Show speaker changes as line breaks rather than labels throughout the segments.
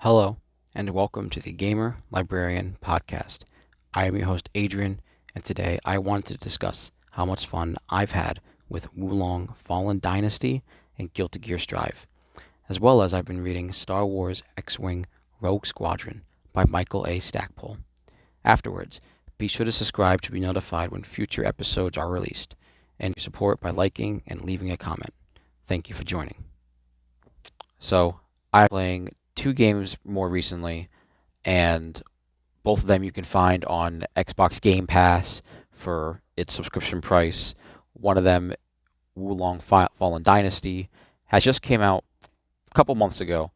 Hello, and welcome to the Gamer Librarian Podcast. I am your host, Adrian, and today I wanted to discuss how much fun I've had with Wo Long Fallen Dynasty and Guilty Gear Strive, as well as I've been reading Star Wars X-Wing Rogue Squadron by Michael A. Stackpole. Afterwards, be sure to subscribe to be notified when future episodes are released, and support by liking and leaving a comment. Thank you for joining. So, I'm playing two games more recently, and both of them you can find on Xbox Game Pass for its subscription price. One of them, Wo Long Fallen Dynasty, has just came out a couple months ago.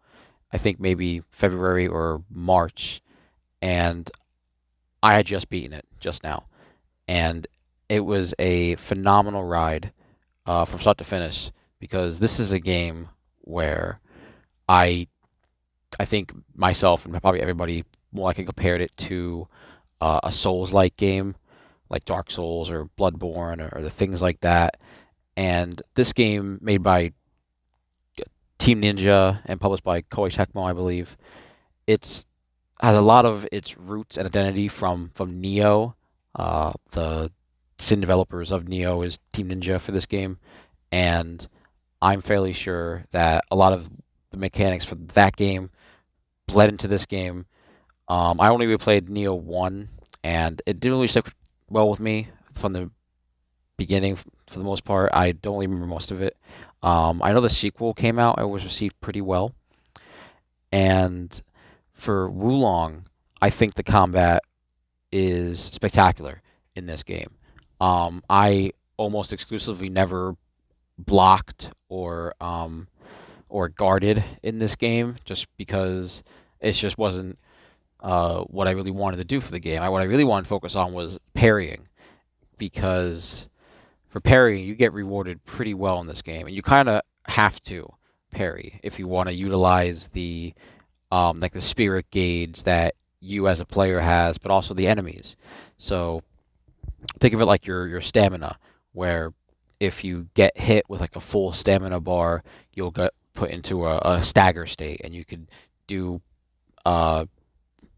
I think maybe February or March, and I had just beaten it just now, and it was a phenomenal ride from start to finish because this is a game where I I think myself and probably everybody more likely compared it to a Souls-like game, like Dark Souls or Bloodborne or the things like that. And this game, made by Team Ninja and published by Koei Tecmo, I believe, it's has a lot of its roots and identity from Neo. The same developers of Neo is Team Ninja for this game, and I'm fairly sure that a lot of the mechanics for that game bled into this game. I only replayed Neo 1, and it didn't really stick well with me from the beginning for the most part. I don't really remember most of it. I know the sequel came out, it was received pretty well. And for Wo Long, I think the combat is spectacular in this game. I almost exclusively never blocked or guarded in this game just because it just wasn't what I really wanted to do for the game. What I really wanted to focus on was parrying because for parrying you get rewarded pretty well in this game, and you kind of have to parry if you want to utilize the like the spirit gauge that you as a player has, but also the enemies. So think of it like your stamina, where if you get hit with like a full stamina bar, you'll get put into a stagger state, and you could do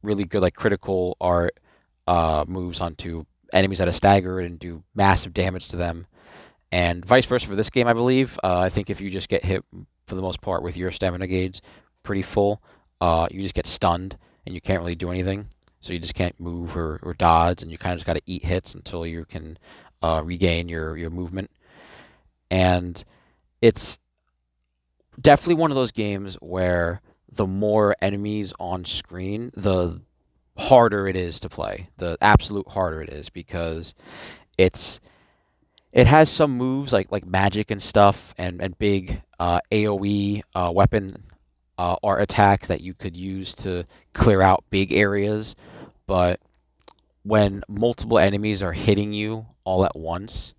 really good like critical art moves onto enemies that are staggered and do massive damage to them. And vice versa for this game, I believe. I think if you just get hit for the most part with your stamina gauge pretty full, you just get stunned and you can't really do anything. So you just can't move or dodge, and you kind of just got to eat hits until you can regain your movement. And it's definitely one of those games where the more enemies on screen, the harder it is to play. The absolute harder it is because it's it has some moves like magic and stuff and big AoE weapon art attacks that you could use to clear out big areas, but when multiple enemies are hitting you all at once,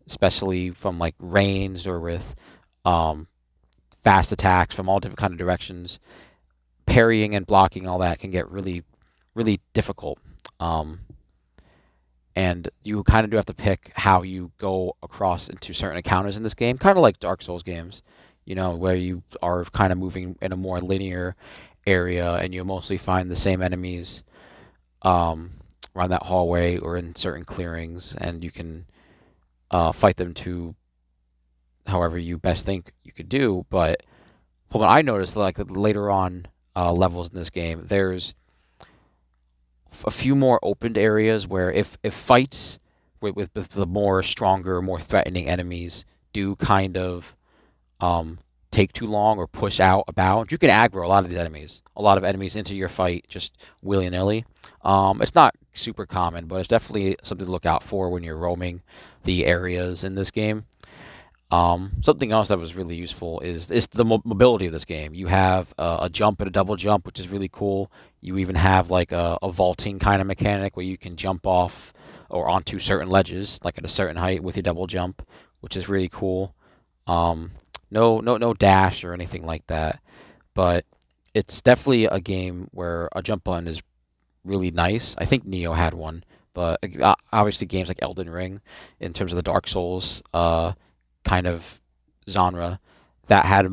especially from like range or with um, fast attacks from all different kind of directions, parrying and blocking all that can get really difficult. Um, and you kind of do have to pick how you go across into certain encounters in this game, kind of like Dark Souls games, where you are kind of moving in a more linear area and you mostly find the same enemies um, around that hallway or in certain clearings, and you can fight them to however you best think you could do. But from what I noticed, like later on levels in this game, there's a few more opened areas where if fights with the more stronger, more threatening enemies do kind of take too long or push out a bound, you can aggro a lot of enemies into your fight just willy nilly. It's not super common, but it's definitely something to look out for when you're roaming the areas in this game. Something else that was really useful is the mobility of this game. You have a jump and a double jump, which is really cool. You even have like a vaulting kind of mechanic where you can jump off or onto certain ledges, like at a certain height with your double jump, which is really cool. Um, no dash or anything like that, but it's definitely a game where a jump button is really nice. I think Neo had one, but obviously games like Elden Ring, in terms of the Dark Souls kind of genre, that had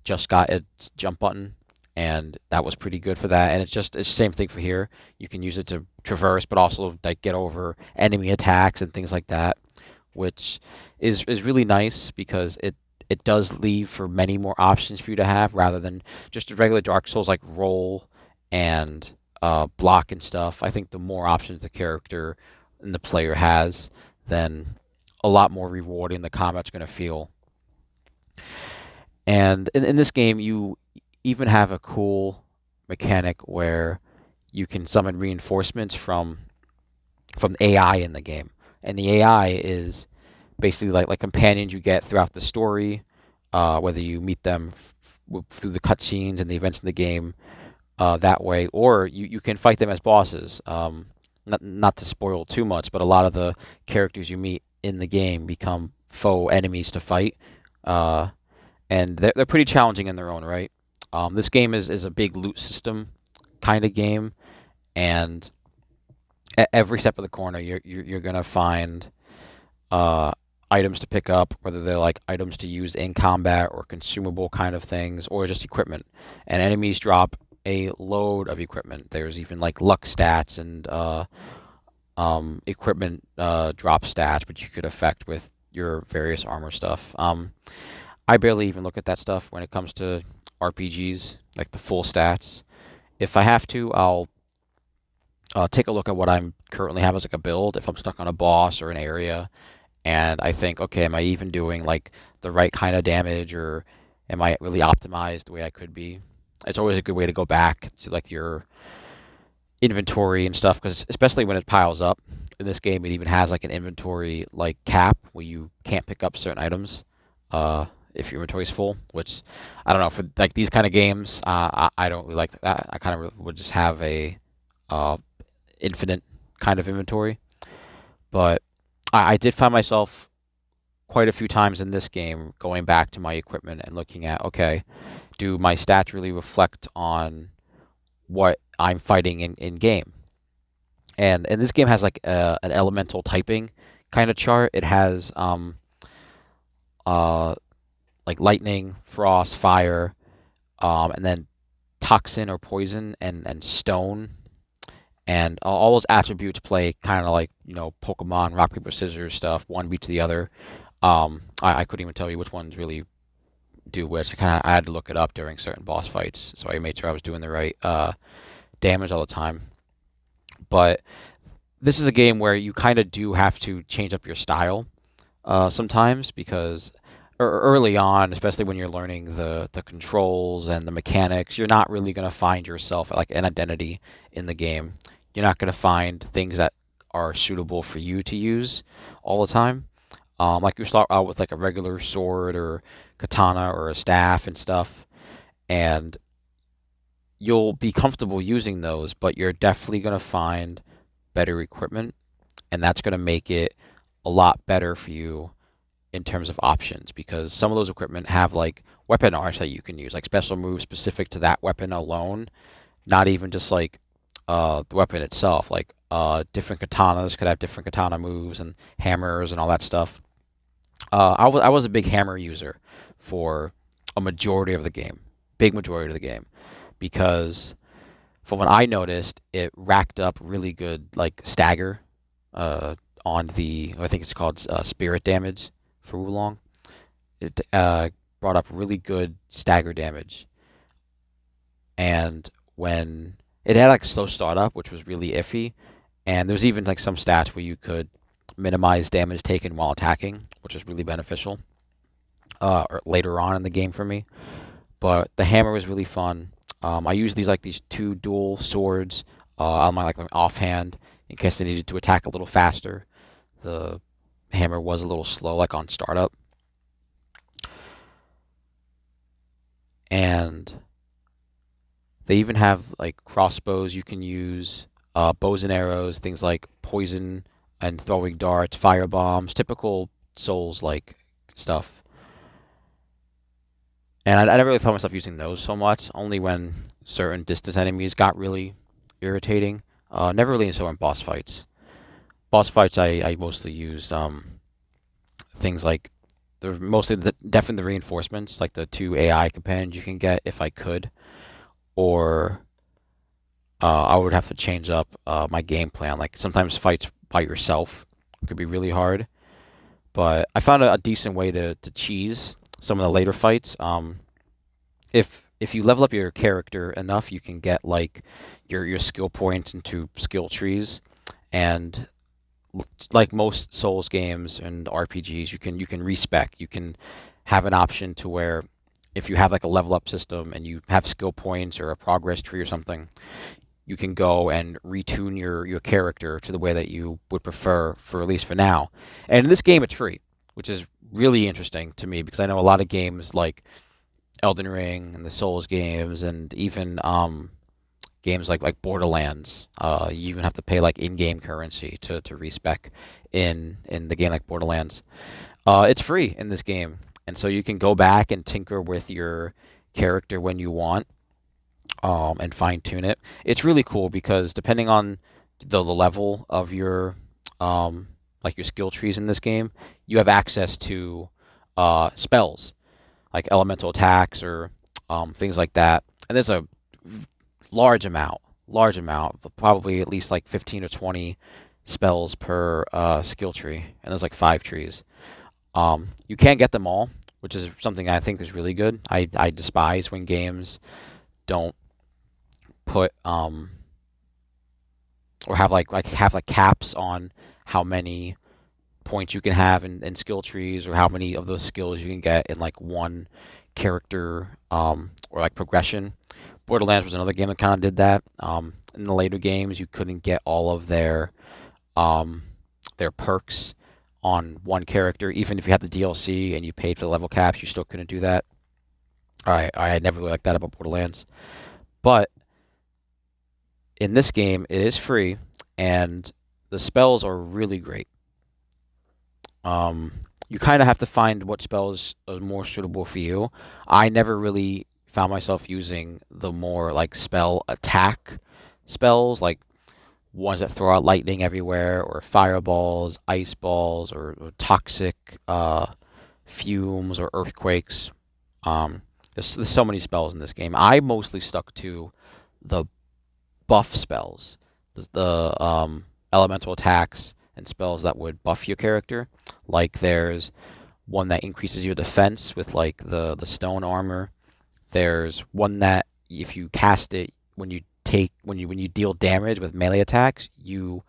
just got its jump button and that was pretty good for that. And it's the same thing for here. You can use it to traverse, but also like get over enemy attacks and things like that, which is really nice because it does leave for many more options for you to have rather than just a regular Dark Souls like roll and block and stuff. I think the more options the character and the player has, then a lot more rewarding the combat's going to feel. And in this game, you even have a cool mechanic where you can summon reinforcements from the AI in the game, and the AI is basically like companions you get throughout the story, whether you meet them through the cutscenes and the events in the game that way, or you can fight them as bosses. Not to spoil too much, but a lot of the characters you meet in the game become foe enemies to fight, uh, and they're pretty challenging in their own right. This game is a big loot system kind of game, and at every step of the corner, you're gonna find uh, items to pick up, whether they're like items to use in combat or consumable kind of things, or just equipment. And enemies drop a load of equipment. There's even like luck stats and equipment drop stats, which you could affect with your various armor stuff. I barely even look at that stuff when it comes to RPGs, like the full stats. If I have to, I'll take a look at what I'm currently have as like a build. If I'm stuck on a boss or an area, and I think, okay, am I even doing like the right kind of damage, or am I really optimized the way I could be? It's always a good way to go back to like your inventory and stuff, because especially when it piles up in this game, it even has like an inventory like cap where you can't pick up certain items if your inventory is full. Which I don't know, for like these kind of games, I don't really like that. I kind of would just have a uh, infinite kind of inventory. But I did find myself quite a few times in this game going back to my equipment and looking at, okay, do my stats really reflect on what I'm fighting in game? And this game has like an elemental typing kind of chart. It has uh, like lightning, frost, fire, and then toxin or poison and stone. And all those attributes play kind of like, Pokemon rock paper scissors stuff. One beats the other. I couldn't even tell you which ones really do which. I had to look it up during certain boss fights, so I made sure I was doing the right damage all the time. But this is a game where you kind of do have to change up your style sometimes, because early on, especially when you're learning the controls and the mechanics, you're not really going to find yourself like an identity in the game. You're not going to find things that are suitable for you to use all the time. Like you start out with like a regular sword or katana or a staff and stuff, and you'll be comfortable using those, but you're definitely going to find better equipment, and that's going to make it a lot better for you in terms of options, because some of those equipment have like weapon arts that you can use, like special moves specific to that weapon alone, not even just like the weapon itself. Like different katanas could have different katana moves and hammers and all that stuff. I was a big hammer user for a majority of the game, big majority of the game, because from what I noticed, it racked up really good like stagger on the, I think it's called spirit damage for Wo Long. It brought up really good stagger damage, and when it had like slow startup, which was really iffy, and there's even like some stats where you could minimize damage taken while attacking, which is really beneficial or later on in the game for me. But the hammer was really fun. I used these two dual swords on my offhand in case I needed to attack a little faster. The hammer was a little slow, like on startup. And they even have like crossbows you can use, bows and arrows, things like poison and throwing darts, fire bombs, typical Souls like stuff. And I never really found myself using those so much, only when certain distant enemies got really irritating. Never really so in boss fights. Boss fights, I mostly used things like definitely the reinforcements, like the two AI companions you can get if I could, or I would have to change up my game plan. Like sometimes fights by yourself could be really hard, but I found a decent way to cheese some of the later fights. If you level up your character enough, you can get like your skill points into skill trees, and like most Souls games and RPGs, you can respec. You can have an option to where if you have like a level up system and you have skill points or a progress tree or something, you can go and retune your character to the way that you would prefer for at least for now. And in this game, it's free, which is really interesting to me because I know a lot of games like Elden Ring and the Souls games and even games like Borderlands, you even have to pay like in-game currency to respec in the game like Borderlands. It's free in this game, and so you can go back and tinker with your character when you want, and fine tune it. It's really cool because depending on the level of your like your skill trees in this game, you have access to spells like elemental attacks or things like that. And there's a large amount, probably at least like 15 or 20 spells per skill tree, and there's like 5 trees. You can't get them all, which is something I think is really good. I despise when games don't put or have like caps on how many points you can have in skill trees or how many of those skills you can get in like one character or like progression. Borderlands was another game that kind of did that. In the later games, you couldn't get all of their perks on one character, even if you had the DLC and you paid for the level caps, you still couldn't do that. I never really liked that about Borderlands, but in this game, it is free, and the spells are really great. You kind of have to find what spells are more suitable for you. I never really found myself using the more like spell attack spells, like ones that throw out lightning everywhere, or fireballs, ice balls, or toxic fumes, or earthquakes. There's so many spells in this game. I mostly stuck to the buff spells, the elemental attacks and spells that would buff your character. Like there's one that increases your defense with like the stone armor. There's one that if you cast it when you deal damage with melee attacks, you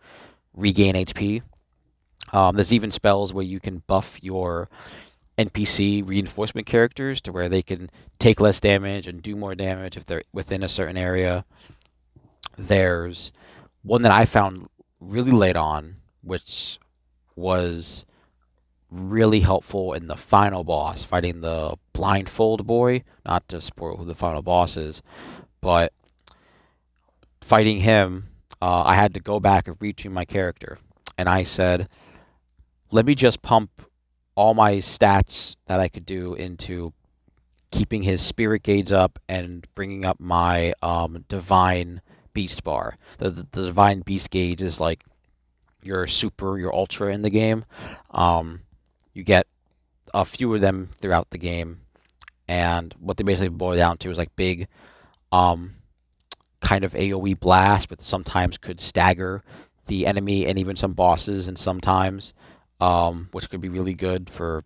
regain HP. There's even spells where you can buff your NPC reinforcement characters to where they can take less damage and do more damage if they're within a certain area. There's one that I found really late on, which was really helpful in the final boss, fighting the blindfold boy. Not to spoil who the final boss is, but fighting him, I had to go back and retune my character. And I said, let me just pump all my stats that I could do into keeping his spirit gauge up and bringing up my divine beast bar. The divine beast gauge is like your super, your ultra in the game. You get a few of them throughout the game, and what they basically boil down to is like big kind of AoE blast, but sometimes could stagger the enemy and even some bosses, and sometimes which could be really good for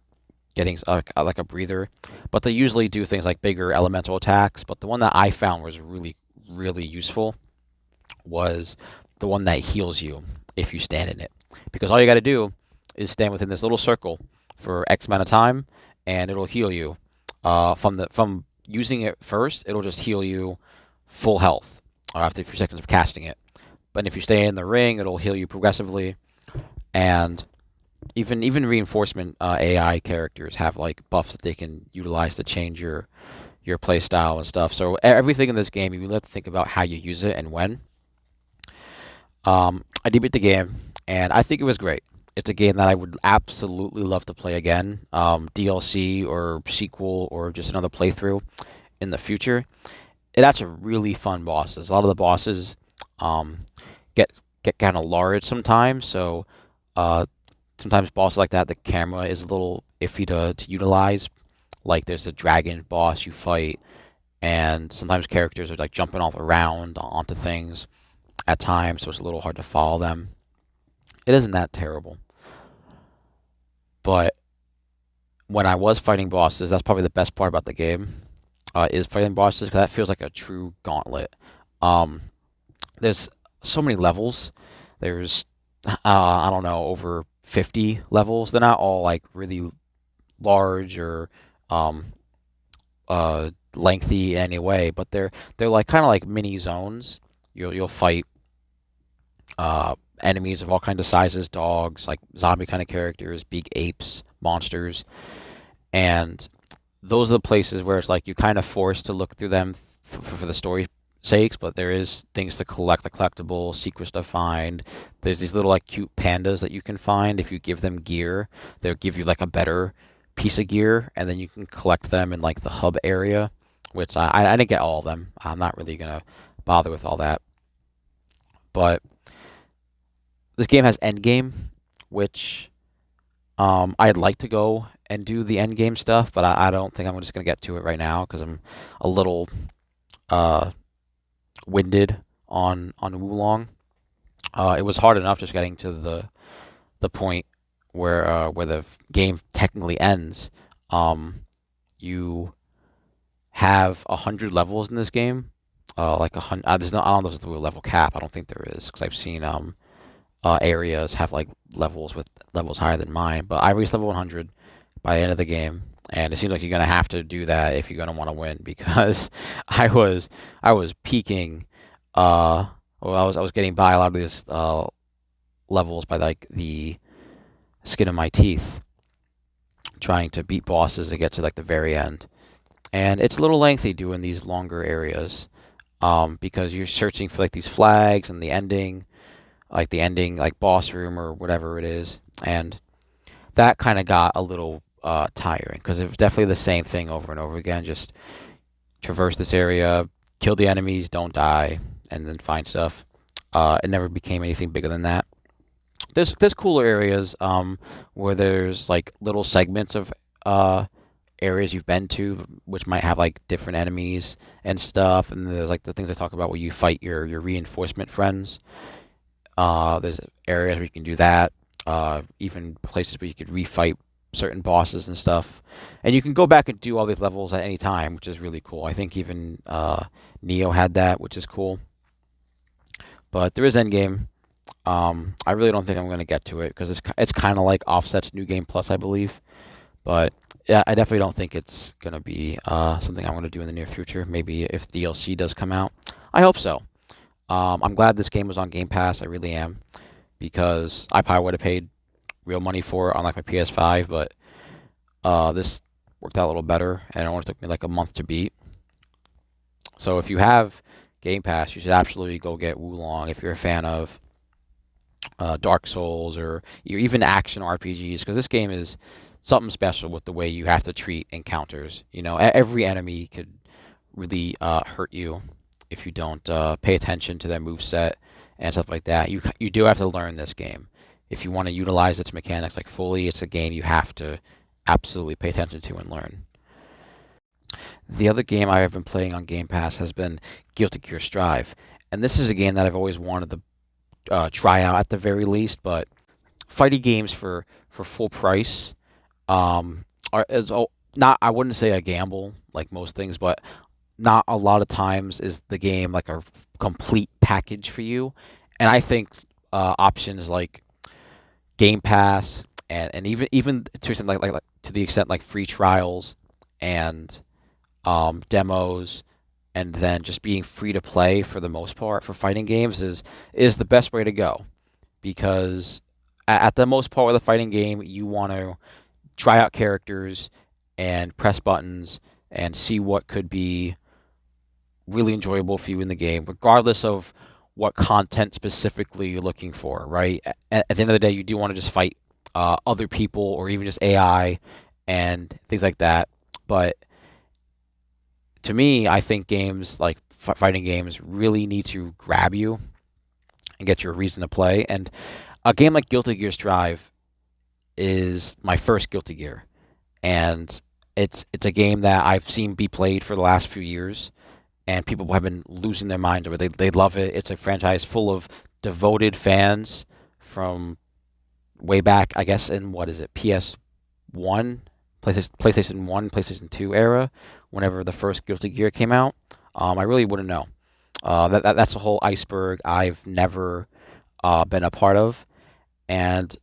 getting like a breather. But they usually do things like bigger elemental attacks. But the one that I found was really, really useful was the one that heals you if you stand in it. Because all you got to do is stand within this little circle for X amount of time, and it'll heal you. From using it first, it'll just heal you full health after a few seconds of casting it. But if you stay in the ring, it'll heal you progressively. And even reinforcement AI characters have like buffs that they can utilize to change your play style and stuff. So everything in this game, you have to think about how you use it and when. I did beat the game, and I think it was great. It's a game that I would absolutely love to play again, DLC or sequel or just another playthrough in the future. It has some really fun bosses. A lot of the bosses get kind of large sometimes, so sometimes bosses like that, the camera is a little iffy to utilize. Like there's a dragon boss you fight, and sometimes characters are like jumping all around onto things at times, so it's a little hard to follow them. It isn't that terrible, but when I was fighting bosses, that's probably the best part about the game. Is fighting bosses because that feels like a true gauntlet. Um, there's so many levels. There's I don't know, over 50 levels. They're not all like really large or um, lengthy in any way, but they're like kind of like mini zones. You'll fight enemies of all kinds of sizes, dogs, like zombie kind of characters, big apes, monsters, and those are the places where it's like you kind of forced to look through them for the story sakes, but there is things to collect, the collectibles, secrets to find. There's these little like cute pandas that you can find. If you give them gear, they'll give you like a better piece of gear, and then you can collect them in like the hub area, which I didn't get all of them. I'm not really gonna bother with all that. But this game has end game, which I'd like to go and do the end game stuff, but I don't think I'm just gonna get to it right now because I'm a little uh, winded on Wo Long. It was hard enough just getting to the point where the game technically ends. You have 100 levels in this game. Like 100. There's no. I don't know if there's a level cap. I don't think there is because I've seen areas have like levels with levels higher than mine. But I reached level 100 by the end of the game, and it seems like you're gonna have to do that if you're gonna want to win because I was peaking. Well, I was getting by a lot of these levels by like the skin of my teeth, trying to beat bosses to get to like the very end. And it's a little lengthy doing these longer areas, because you're searching for like these flags and the ending like boss room or whatever it is, and that kind of got a little tiring because it was definitely the same thing over and over again. Just traverse this area, kill the enemies, don't die, and then find stuff. It never became anything bigger than that. There's cooler areas where there's like little segments of areas you've been to, which might have like different enemies and stuff. And there's like the things I talk about where you fight your reinforcement friends. There's areas where you can do that. Even places where you could refight certain bosses and stuff. And you can go back and do all these levels at any time, which is really cool. I think even Neo had that, which is cool. But there is endgame. I really don't think I'm going to get to it because it's kind of like Offset's New Game Plus, I believe. But yeah, I definitely don't think it's going to be something I'm going to do in the near future. Maybe if DLC does come out. I hope so. I'm glad this game was on Game Pass. I really am. Because I probably would have paid real money for it on like my PS5, but this worked out a little better, and it only took me like a month to beat. So if you have Game Pass, you should absolutely go get Wo Long if you're a fan of Dark Souls or even action RPGs, because this game is something special with the way you have to treat encounters. You know, every enemy could really hurt you if you don't pay attention to their moveset and stuff like that. You do have to learn this game. If you want to utilize its mechanics like fully, it's a game you have to absolutely pay attention to and learn. The other game I have been playing on Game Pass has been Guilty Gear Strive, and this is a game that I've always wanted to try out at the very least. But fighting games for full price is not, I wouldn't say a gamble like most things, but not a lot of times is the game like a complete package for you. And I think options like Game Pass and even to extent like to the extent like free trials and demos, and then just being free to play for the most part for fighting games is the best way to go, because at the most part of the fighting game you want to try out characters and press buttons and see what could be really enjoyable for you in the game, regardless of what content specifically you're looking for, right? At the end of the day, you do want to just fight other people or even just AI and things like that. But to me, I think games like fighting games really need to grab you and get you a reason to play. And a game like Guilty Gear Strive is my first Guilty Gear, and It's a game that I've seen be played for the last few years, and people have been losing their minds over it. They love it. It's a franchise full of devoted fans from way back, I guess, in what is it, PS1, PlayStation 1, PlayStation 2 era, whenever the first Guilty Gear came out. I really wouldn't know. That's a whole iceberg I've never been a part of, and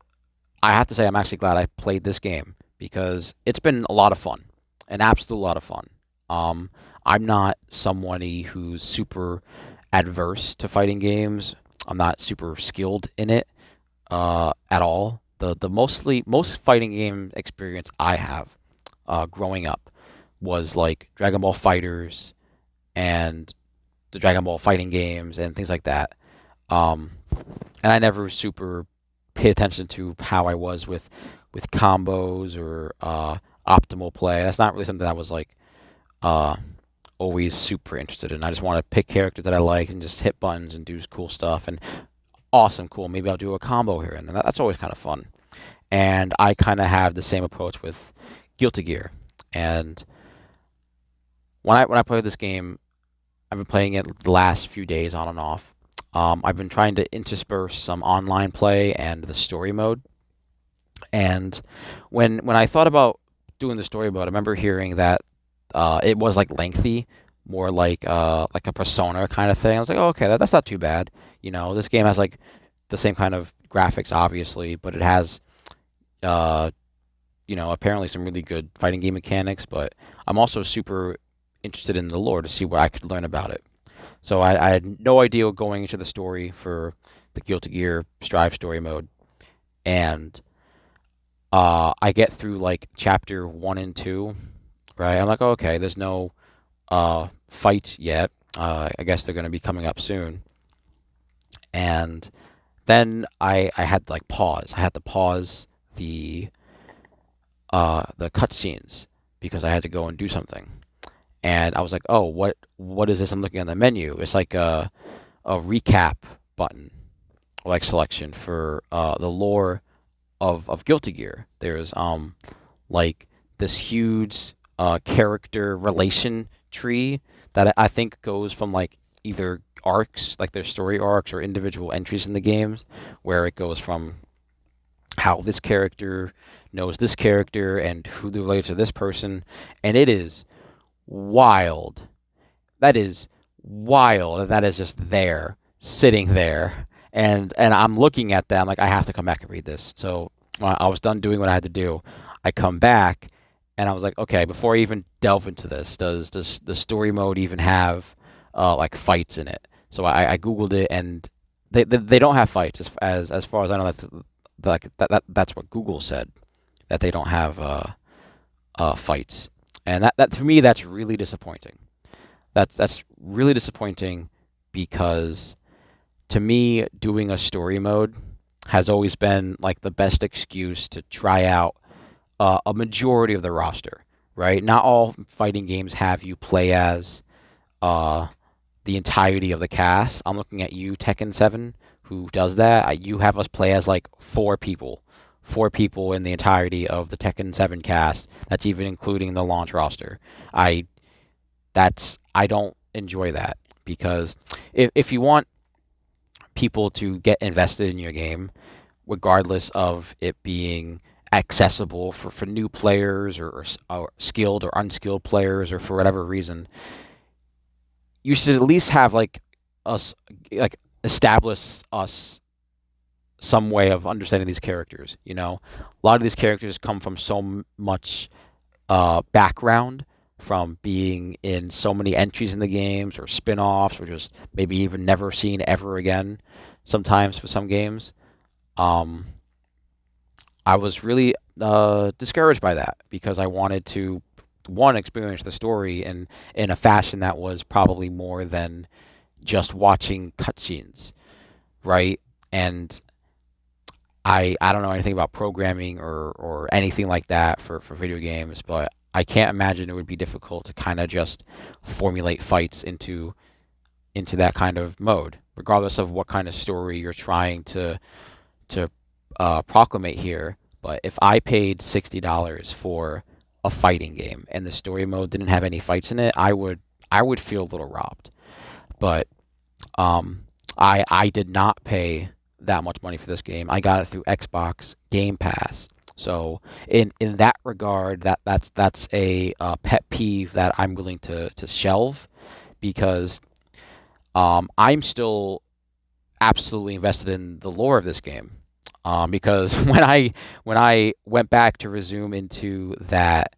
I have to say I'm actually glad I played this game because it's been a lot of fun, an absolute lot of fun. Um, I'm not somebody who's super adverse to fighting games. I'm not super skilled in it at all. The most fighting game experience I have growing up was like Dragon Ball Fighters and the Dragon Ball fighting games and things like that. Um, and I never super paid attention to how I was with combos or optimal play. That's not really something I was like uh, always super interested in. I just want to pick characters that I like and just hit buttons and do cool stuff. And awesome, cool. Maybe I'll do a combo here, and that's always kind of fun. And I kind of have the same approach with Guilty Gear. And when I play this game, I've been playing it the last few days on and off. I've been trying to intersperse some online play and the story mode. And when I thought about doing the story mode, I remember hearing that it was like lengthy, more like a Persona kind of thing. I was like, oh, okay, that's not too bad. This game has like the same kind of graphics, obviously, but it has uh, apparently some really good fighting game mechanics. But I'm also super interested in the lore to see what I could learn about it. So I had no idea going into the story for the Guilty Gear Strive story mode, and I get through like chapter 1 and 2, right? I'm like, oh, okay, there's no fight yet. I guess they're going to be coming up soon. And then I had to like pause. I had to pause the cutscenes because I had to go and do something. And I was like, oh, what is this? I'm looking at the menu. It's like a recap button, like selection for the lore of Guilty Gear. There's like this huge character relation tree that I think goes from like either arcs, like their story arcs, or individual entries in the games, where it goes from how this character knows this character and who they relate to this person, and it is wild. That is wild. That is just there, sitting there, and I'm looking at that. I'm like, I have to come back and read this. So when I was done doing what I had to do, I come back, and I was like, okay, before I even delve into this, does the story mode even have like fights in it? So I googled it, and they don't have fights as far as I know. That's what Google said, that they don't have fights, and that to me that's really disappointing. That's really disappointing because to me doing a story mode has always been like the best excuse to try out a majority of the roster, right? Not all fighting games have you play as uh, the entirety of the cast. I'm looking at you, Tekken 7, who does that. You have us play as like four people in the entirety of the Tekken 7 cast. That's even including the launch roster. I I don't enjoy that because if you want people to get invested in your game, regardless of it being accessible for new players or skilled or unskilled players or for whatever reason, you should at least have like us like establish us some way of understanding these characters. A lot of these characters come from so much background from being in so many entries in the games or spin-offs or just maybe even never seen ever again sometimes for some games. um, I was really discouraged by that because I wanted to one experience the story in a fashion that was probably more than just watching cutscenes, right? And I don't know anything about programming or anything like that for video games, but I can't imagine it would be difficult to kind of just formulate fights into that kind of mode, regardless of what kind of story you're trying to proclamate here. But if I paid $60 for a fighting game and the story mode didn't have any fights in it, I would feel a little robbed. But um, I did not pay that much money for this game. I got it through Xbox Game Pass. So in that regard, that's a pet peeve that I'm willing to shelve because I'm still absolutely invested in the lore of this game. Because when I went back to resume into that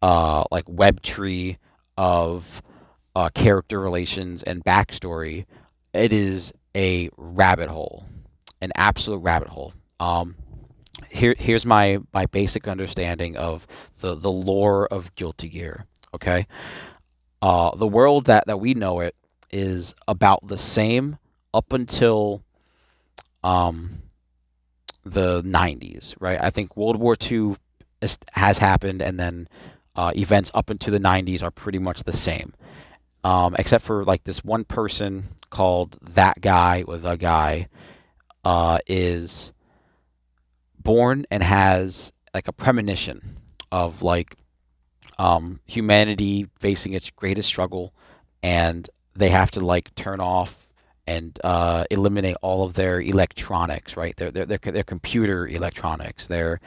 like web tree of character relations and backstory, it is a rabbit hole, an absolute rabbit hole. Here's my basic understanding of the lore of Guilty Gear. Okay, the world that we know it is about the same up until um, the 90s, right? I think World War II has happened, and then events up into the 90s are pretty much the same, except for like this one person called that guy or the guy is born and has like a premonition of like humanity facing its greatest struggle, and they have to like turn off and eliminate all of their electronics, right? Their computer electronics, their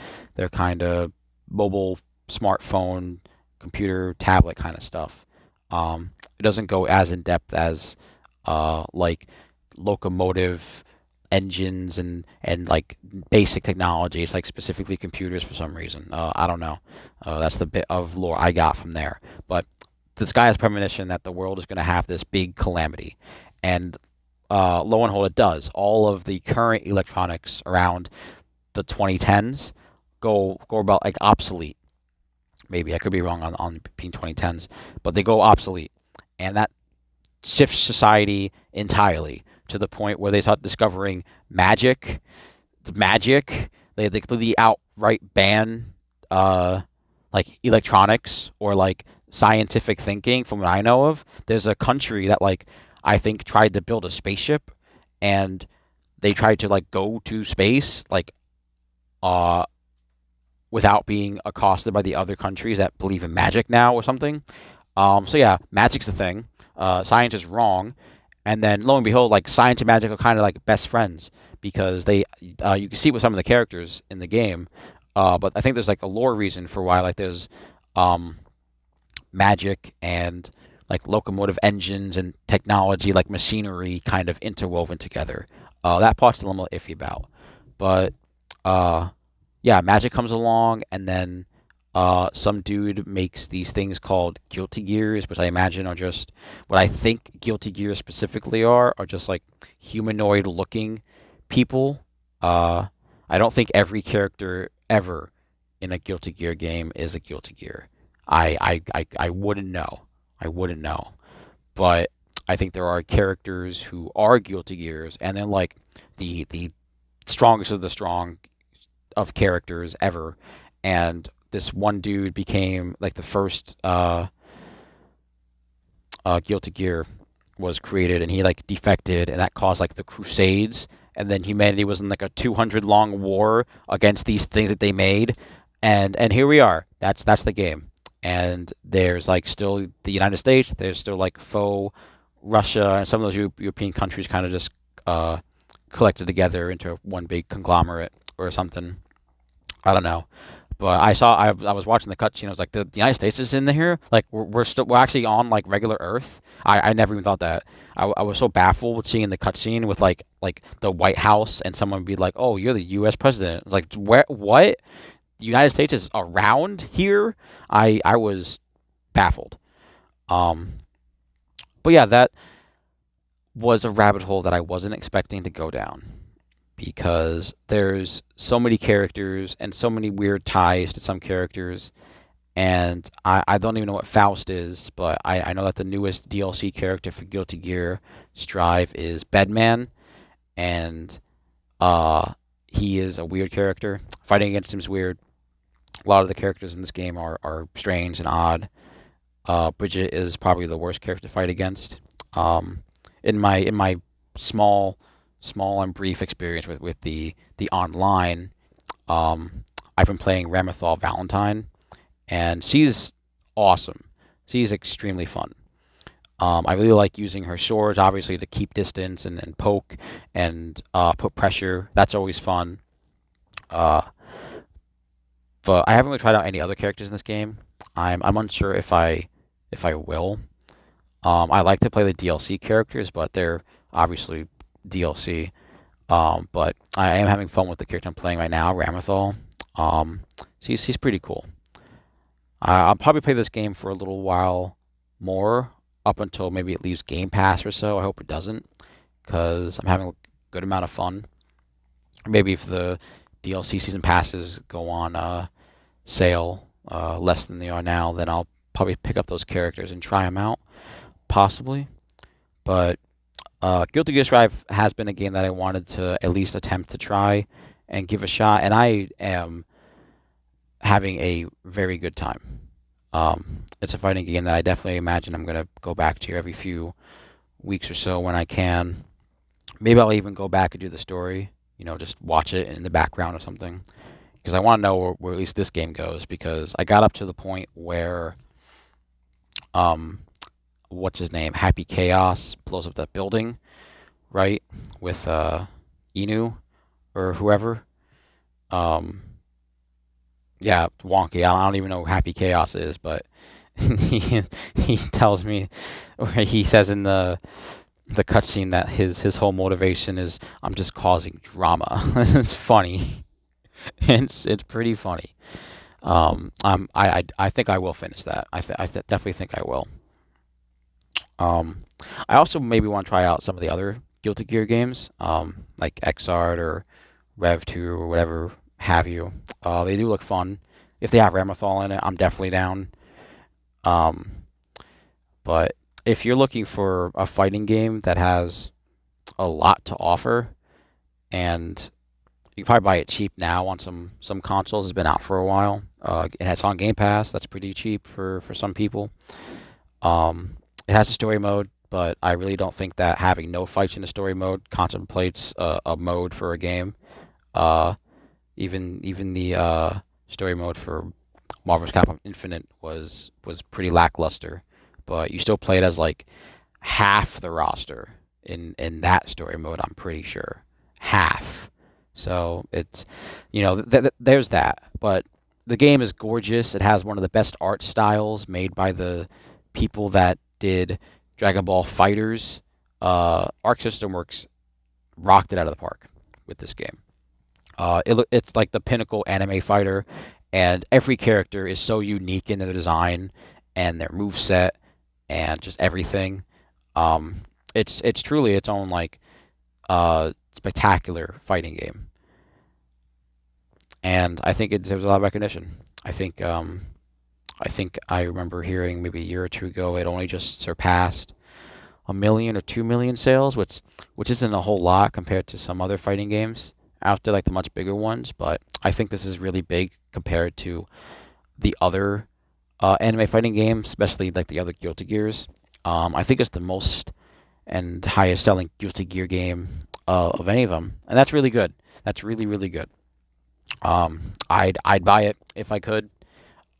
kind of mobile smartphone, computer, tablet kind of stuff. It doesn't go as in depth as like locomotive engines and like basic technology. It's like specifically computers for some reason. I don't know. That's the bit of lore I got from there. But this guy has premonition that the world is going to have this big calamity, and lo and behold, it does. All of the current electronics around the 2010s go about like obsolete. Maybe I could be wrong on being 2010s, but they go obsolete, and that shifts society entirely to the point where they start discovering magic. They completely outright ban like electronics or like scientific thinking. From what I know of, there's a country that like I think tried to build a spaceship, and they tried to like go to space like uh without being accosted by the other countries that believe in magic now or something. So yeah, magic's the thing. Science is wrong, and then lo and behold, like science and magic are kind of like best friends because they you can see with some of the characters in the game. But I think there's like a lore reason for why like there's magic and like locomotive engines and technology like machinery kind of interwoven together. That part's a little iffy about, but yeah, magic comes along, and then some dude makes these things called Guilty Gears, which I imagine are just what I think Guilty Gears specifically are just like humanoid looking people. I don't think every character ever in a Guilty Gear game is a Guilty Gear. I wouldn't know. I wouldn't know. But I think there are characters who are Guilty Gears, and then like the strongest of the strong of characters ever. And this one dude became like the first Guilty Gear was created, and he like defected, and that caused like the Crusades, and then humanity was in like a 200 long war against these things that they made, and here we are. That's the game. And there's like still the United States, there's still like faux Russia, and some of those European countries kind of just collected together into one big conglomerate or something. I don't know. But I was watching the cutscene. I was like, the United States is in here. Like we're actually on like regular Earth. I never even thought that. I was so baffled with seeing the cutscene with like the White House, and someone be like, "Oh, you're the U.S. president." Like, where? What? The United States is around here? I was baffled. But yeah, that was a rabbit hole that I wasn't expecting to go down, because there's so many characters and so many weird ties to some characters. And I don't even know what Faust is, but I know that the newest DLC character for Guilty Gear Strive is Bedman, and he is a weird character. Fighting against him is weird. A lot of the characters in this game are strange and odd. Bridget is probably the worst character to fight against. In my small and brief experience with the online, I've been playing Ramethal Valentine, and she's awesome. She's extremely fun. I really like using her swords, obviously, to keep distance and poke and put pressure. That's always fun. Uh, but I haven't really tried out any other characters in this game. I'm unsure if I will. I like to play the DLC characters, but they're obviously DLC. But I am having fun with the character I'm playing right now, Ramethal. Um, she's pretty cool. I'll probably play this game for a little while more, up until maybe it leaves Game Pass or so. I hope it doesn't, because I'm having a good amount of fun. Maybe if the DLC season passes go on sale less than they are now, then I'll probably pick up those characters and try them out, possibly. But Guilty Gear Strive has been a game that I wanted to at least attempt to try and give a shot, and I am having a very good time. It's a fighting game that I definitely imagine I'm gonna go back to every few weeks or so when I can. Maybe I'll even go back and do the story. Just watch it in the background or something, because I want to know where at least this game goes. Because I got up to the point where, um, what's his name, Happy Chaos blows up that building, right, with Inu or whoever. Um, yeah, wonky. I don't even know who Happy Chaos is, but he tells me, or he says in the cutscene that his whole motivation is, I'm just causing drama. It's funny. It's pretty funny. I think I will finish that. Definitely think I will. Um, I also maybe want to try out some of the other Guilty Gear games, like Xrd or Rev 2 or whatever have you. They do look fun. If they have Ramethal in it, I'm definitely down. Um, but if you're looking for a fighting game that has a lot to offer, and you can probably buy it cheap now on some consoles. It's been out for a while. It's on Game Pass. That's pretty cheap for some people. It has a story mode, but I really don't think that having no fights in the story mode contemplates a mode for a game. Uh, even the story mode for Marvel's Capcom Infinite was pretty lackluster, but you still play it as like half the roster in that story mode. I'm pretty sure half. So it's there's that, but the game is gorgeous. It has one of the best art styles made by the people that did Dragon Ball Fighters. Arc System Works rocked it out of the park with this game. It's like the pinnacle anime fighter, and every character is so unique in their design and their move set and just everything. It's truly its own like spectacular fighting game, and I think it deserves a lot of recognition. I think I remember hearing maybe a year or two ago it only just surpassed 1 million or 2 million sales, which isn't a whole lot compared to some other fighting games out there, like the much bigger ones. But I think this is really big compared to the other anime fighting games, especially like the other Guilty Gears. I think it's the most and highest selling Guilty Gear game of any of them, and that's really good. That's really really good. I'd buy it if I could.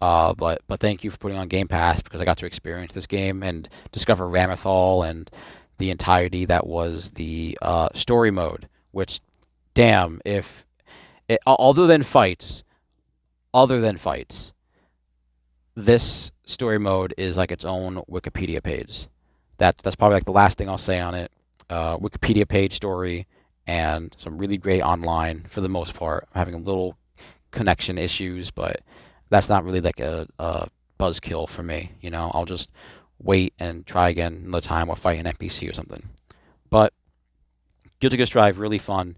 But thank you for putting on Game Pass, because I got to experience this game and discover Ramethal and the entirety that was the story mode. Which, damn, if it, other than fights, this story mode is like its own Wikipedia page. That's probably like the last thing I'll say on it. Wikipedia page story and some really great online for the most part. I'm having a little connection issues, but that's not really like a buzzkill for me. I'll just wait and try again another time or fight an NPC or something. But Guilty Gear Strive, really fun.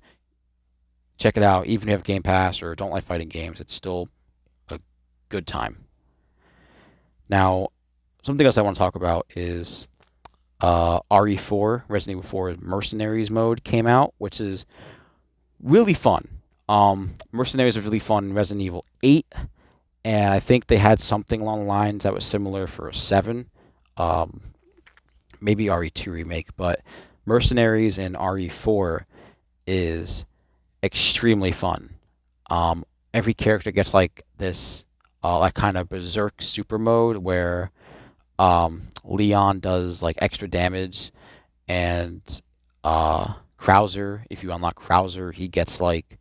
Check it out. Even if you have Game Pass or don't like fighting games, it's still a good time. Now, something else I want to talk about is RE4, Resident Evil 4 Mercenaries mode came out, which is really fun. Mercenaries was really fun in Resident Evil 8, and I think they had something along the lines that was similar for 7. Maybe RE2 remake, but Mercenaries in RE4 is extremely fun. Every character gets like this like kind of berserk super mode where Leon does like extra damage, and Krauser, if you unlock Krauser, he gets like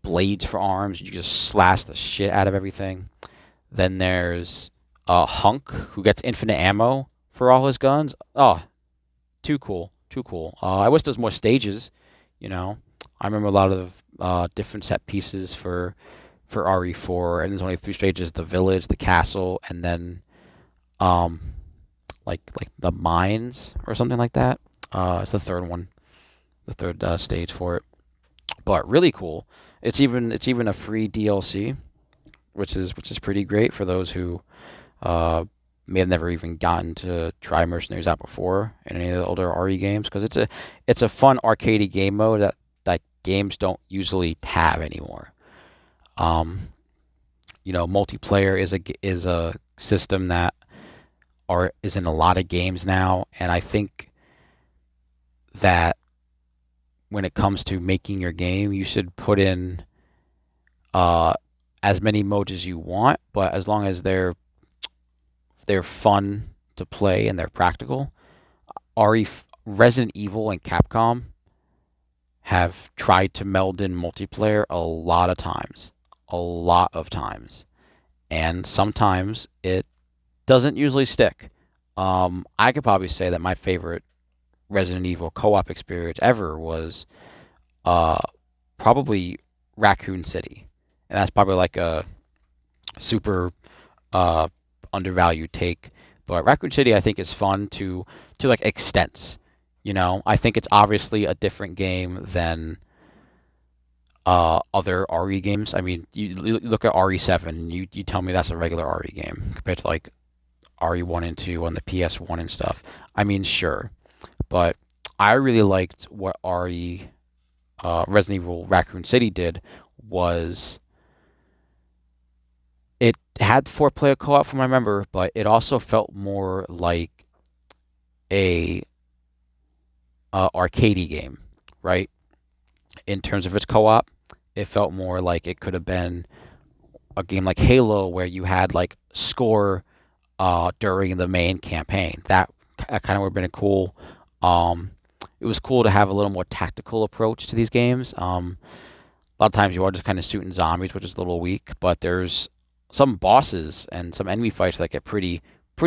blades for arms. You just slash the shit out of everything. Then there's Hunk, who gets infinite ammo for all his guns. Oh, too cool, too cool. I wish there's more stages. You know, I remember a lot of different set pieces for RE4, and there's only three stages: the village, the castle, and then um, like the mines or something like that. It's the third one, the third stage for it. But really cool. It's even a free DLC, which is pretty great for those who uh, may have never even gotten to try Mercenaries out before in any of the older RE games, because it's a fun arcadey game mode that games don't usually have anymore. Um, Multiplayer is a system that is in a lot of games now, and I think that when it comes to making your game, you should put in uh, as many modes as you want, but as long as they're fun to play and they're practical. RE, Resident Evil and Capcom have tried to meld in multiplayer a lot of times, and sometimes it doesn't usually stick. I could probably say that my favorite Resident Evil co-op experience ever was uh, probably Raccoon City, and that's probably like a super uh, undervalued take. But Raccoon City, I think, is fun to like extents. I think it's obviously a different game than other RE games. I mean, you look at RE7, you tell me that's a regular RE game compared to like RE1 and 2 on the PS1 and stuff. I mean, sure, but I really liked what Resident Evil Raccoon City did was it had four-player co-op from what I remember, but it also felt more like a arcadey game, right? In terms of its co-op, it felt more like it could have been a game like Halo where you had like score during the main campaign. That kind of would have been a cool. Um, it was cool to have a little more tactical approach to these games. A lot of times you are just kind of shooting zombies, which is a little weak, but there's some bosses and some enemy fights that get pretty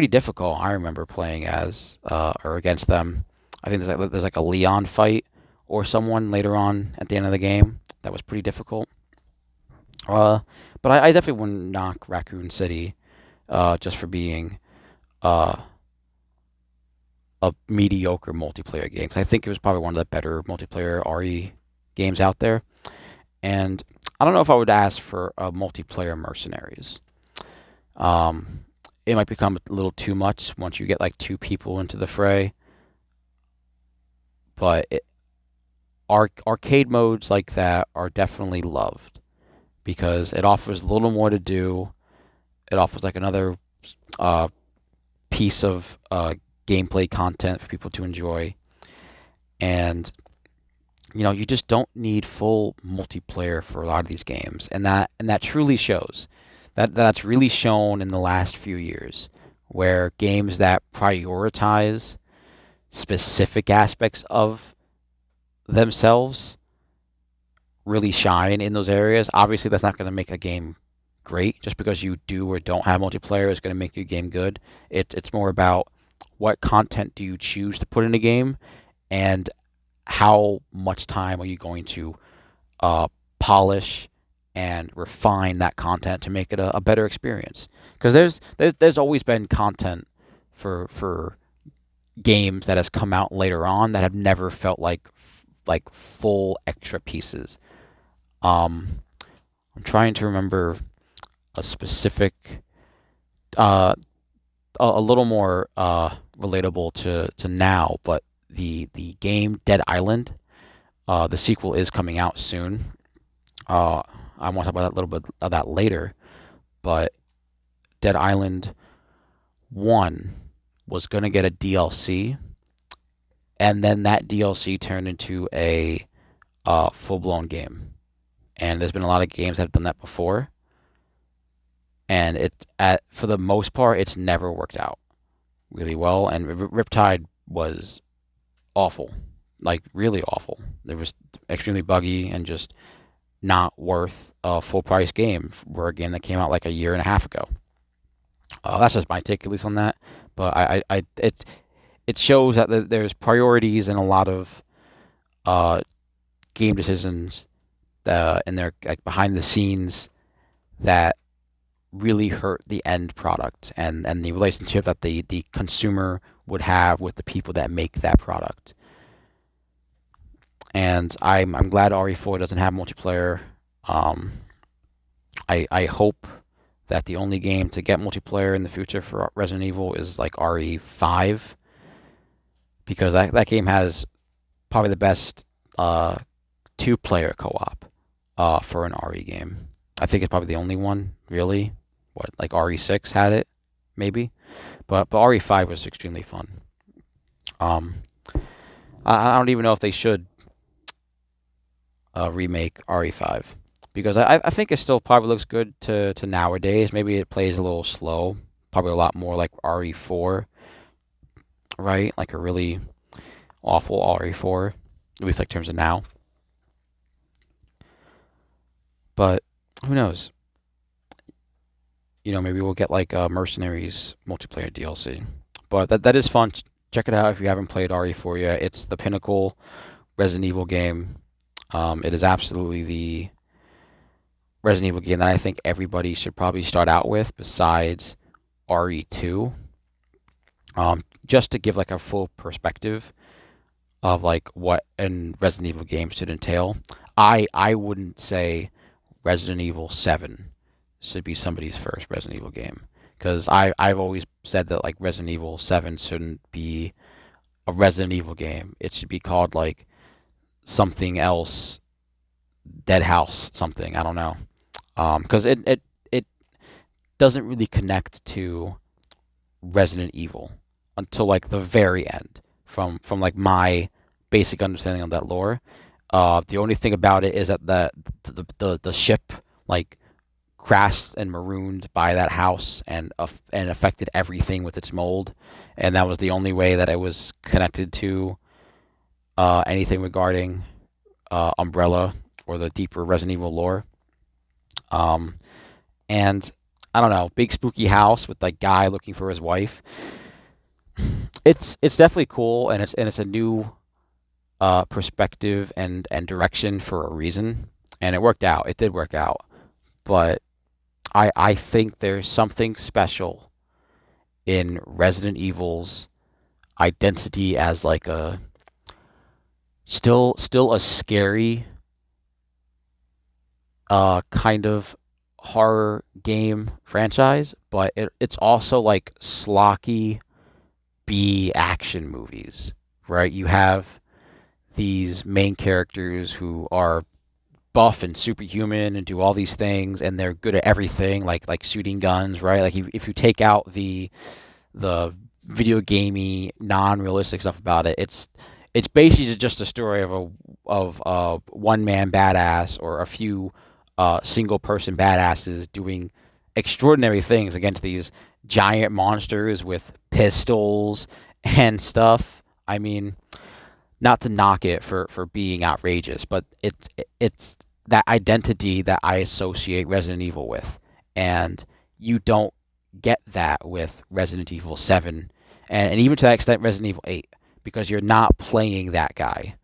difficult. I remember playing as or against them. I think there's like a Leon fight or someone later on at the end of the game that was pretty difficult. But I definitely wouldn't knock Raccoon City just for being uh, a mediocre multiplayer game. I think it was probably one of the better multiplayer RE games out there. And I don't know if I would ask for a multiplayer Mercenaries. Um, it might become a little too much once you get like two people into the fray. But arcade modes like that are definitely loved because it offers a little more to do. It offers like another uh, piece of gameplay content for people to enjoy, and you just don't need full multiplayer for a lot of these games, and that truly shows. That's really shown in the last few years, where games that prioritize specific aspects of themselves really shine in those areas. Obviously, that's not going to make a game great. Just because you do or don't have multiplayer is going to make your game good. It's more about what content do you choose to put in a game, and how much time are you going to polish and refine that content to make it a better experience. Because there's always been content for games that has come out later on that have never felt like full extra pieces. Um, I'm trying to remember a specific, a little more relatable to now, but the game Dead Island, the sequel is coming out soon. I want to talk about that a little bit of that later, but Dead Island 1 was going to get a DLC, and then that DLC turned into a full-blown game. And there's been a lot of games that have done that before. and for the most part, it's never worked out really well. And Riptide was awful, like really awful. It was extremely buggy and just not worth a full price game for a game that came out like a year and a half ago. That's just my take, at least on that. But it shows that there's priorities and a lot of uh, game decisions and they're like behind the scenes that really hurt the end product and the relationship that the consumer would have with the people that make that product. And I'm glad RE4 doesn't have multiplayer. Um, I hope that the only game to get multiplayer in the future for Resident Evil is like RE5 because that game has probably the best two-player co-op for an RE game. I think it's probably the only one, really. What, like RE6 had it, maybe, but RE5 was extremely fun. Um, I don't even know if they should remake RE5 because I think it still probably looks good to nowadays. Maybe it plays a little slow, probably a lot more like RE4, right? Like a really awful RE4, at least like in terms of now. But who knows? Maybe we'll get like a Mercenaries multiplayer DLC. But that is fun. Check it out if you haven't played RE4 yet. It's the pinnacle Resident Evil game. It is absolutely the Resident Evil game that I think everybody should probably start out with besides RE2. Just to give like a full perspective of like what a Resident Evil game should entail. I wouldn't say Resident Evil 7 should be somebody's first Resident Evil game because I've always said that like Resident Evil 7 shouldn't be a Resident Evil game. It should be called like something else, Dead House something. I don't know, because it doesn't really connect to Resident Evil until like the very end. From like my basic understanding of that lore, the only thing about it is that the ship like crashed and marooned by that house and affected everything with its mold, and that was the only way that it was connected to anything regarding Umbrella or the deeper Resident Evil lore. And I don't know, big spooky house with like guy looking for his wife. It's definitely cool, and it's a new perspective and direction for a reason, and it worked out. It did work out, but I think there's something special in Resident Evil's identity as like a still a scary kind of horror game franchise, but it's also like schlocky B action movies, right? You have these main characters who are buff and superhuman and do all these things, and they're good at everything, like shooting guns, right? Like if you take out the video gamey, non-realistic stuff about it, it's basically just a story of a one man badass or a few single person badasses doing extraordinary things against these giant monsters with pistols and stuff. I mean, not to knock it for being outrageous, but it's that identity that I associate Resident Evil with, and you don't get that with Resident Evil 7, and even to that extent Resident Evil 8, because you're not playing that guy.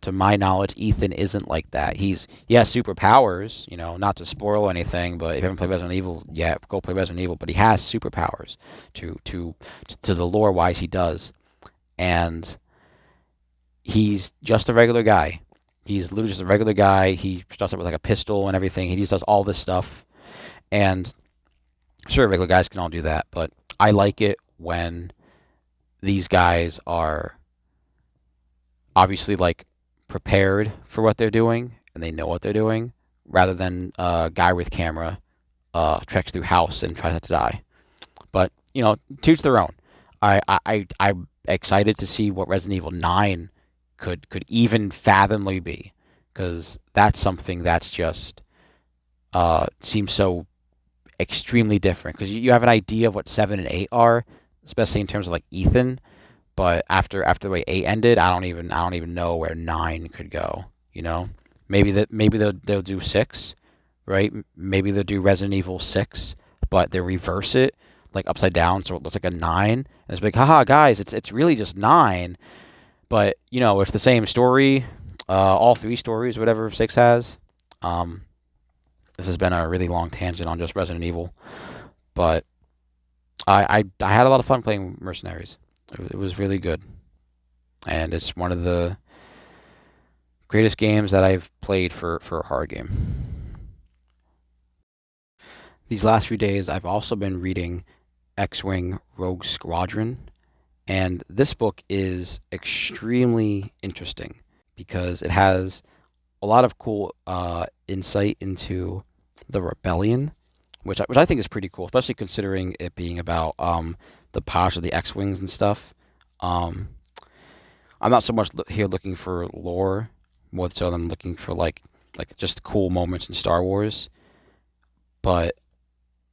To my knowledge, Ethan isn't like that. He has superpowers, not to spoil anything, but if you haven't played Resident Evil yet, go play Resident Evil. But he has superpowers to the lore wise, he does, and he's just a regular guy. He's literally just a regular guy. He starts up with like a pistol and everything. He just does all this stuff, and sure, regular guys can all do that, but I like it when these guys are obviously like prepared for what they're doing and they know what they're doing, rather than a guy with camera treks through house and tries not to die. But to each their own. I'm excited to see what Resident Evil 9 could even fathomly be, because that's something that's just seems so extremely different because you have an idea of what 7 and 8 are, especially in terms of like Ethan. But after the way 8 ended, I don't even know where 9 could go. You know, maybe they'll do 6, right? Maybe they'll do Resident Evil 6, but they'll reverse it like upside down, so it looks like a 9. And it's like, haha, guys, it's really just 9. But it's the same story, all 3 stories, whatever 6 has. Um, this has been a really long tangent on just Resident Evil, but I had a lot of fun playing Mercenaries. It was really good, and it's one of the greatest games that I've played for a horror game. These last few days, I've also been reading X-Wing Rogue Squadron, and this book is extremely interesting because it has a lot of cool insight into the rebellion, which I think is pretty cool, especially considering it being about the powers of the X-wings and stuff. Um, I'm not so much here looking for lore, more so than looking for like just cool moments in Star Wars. But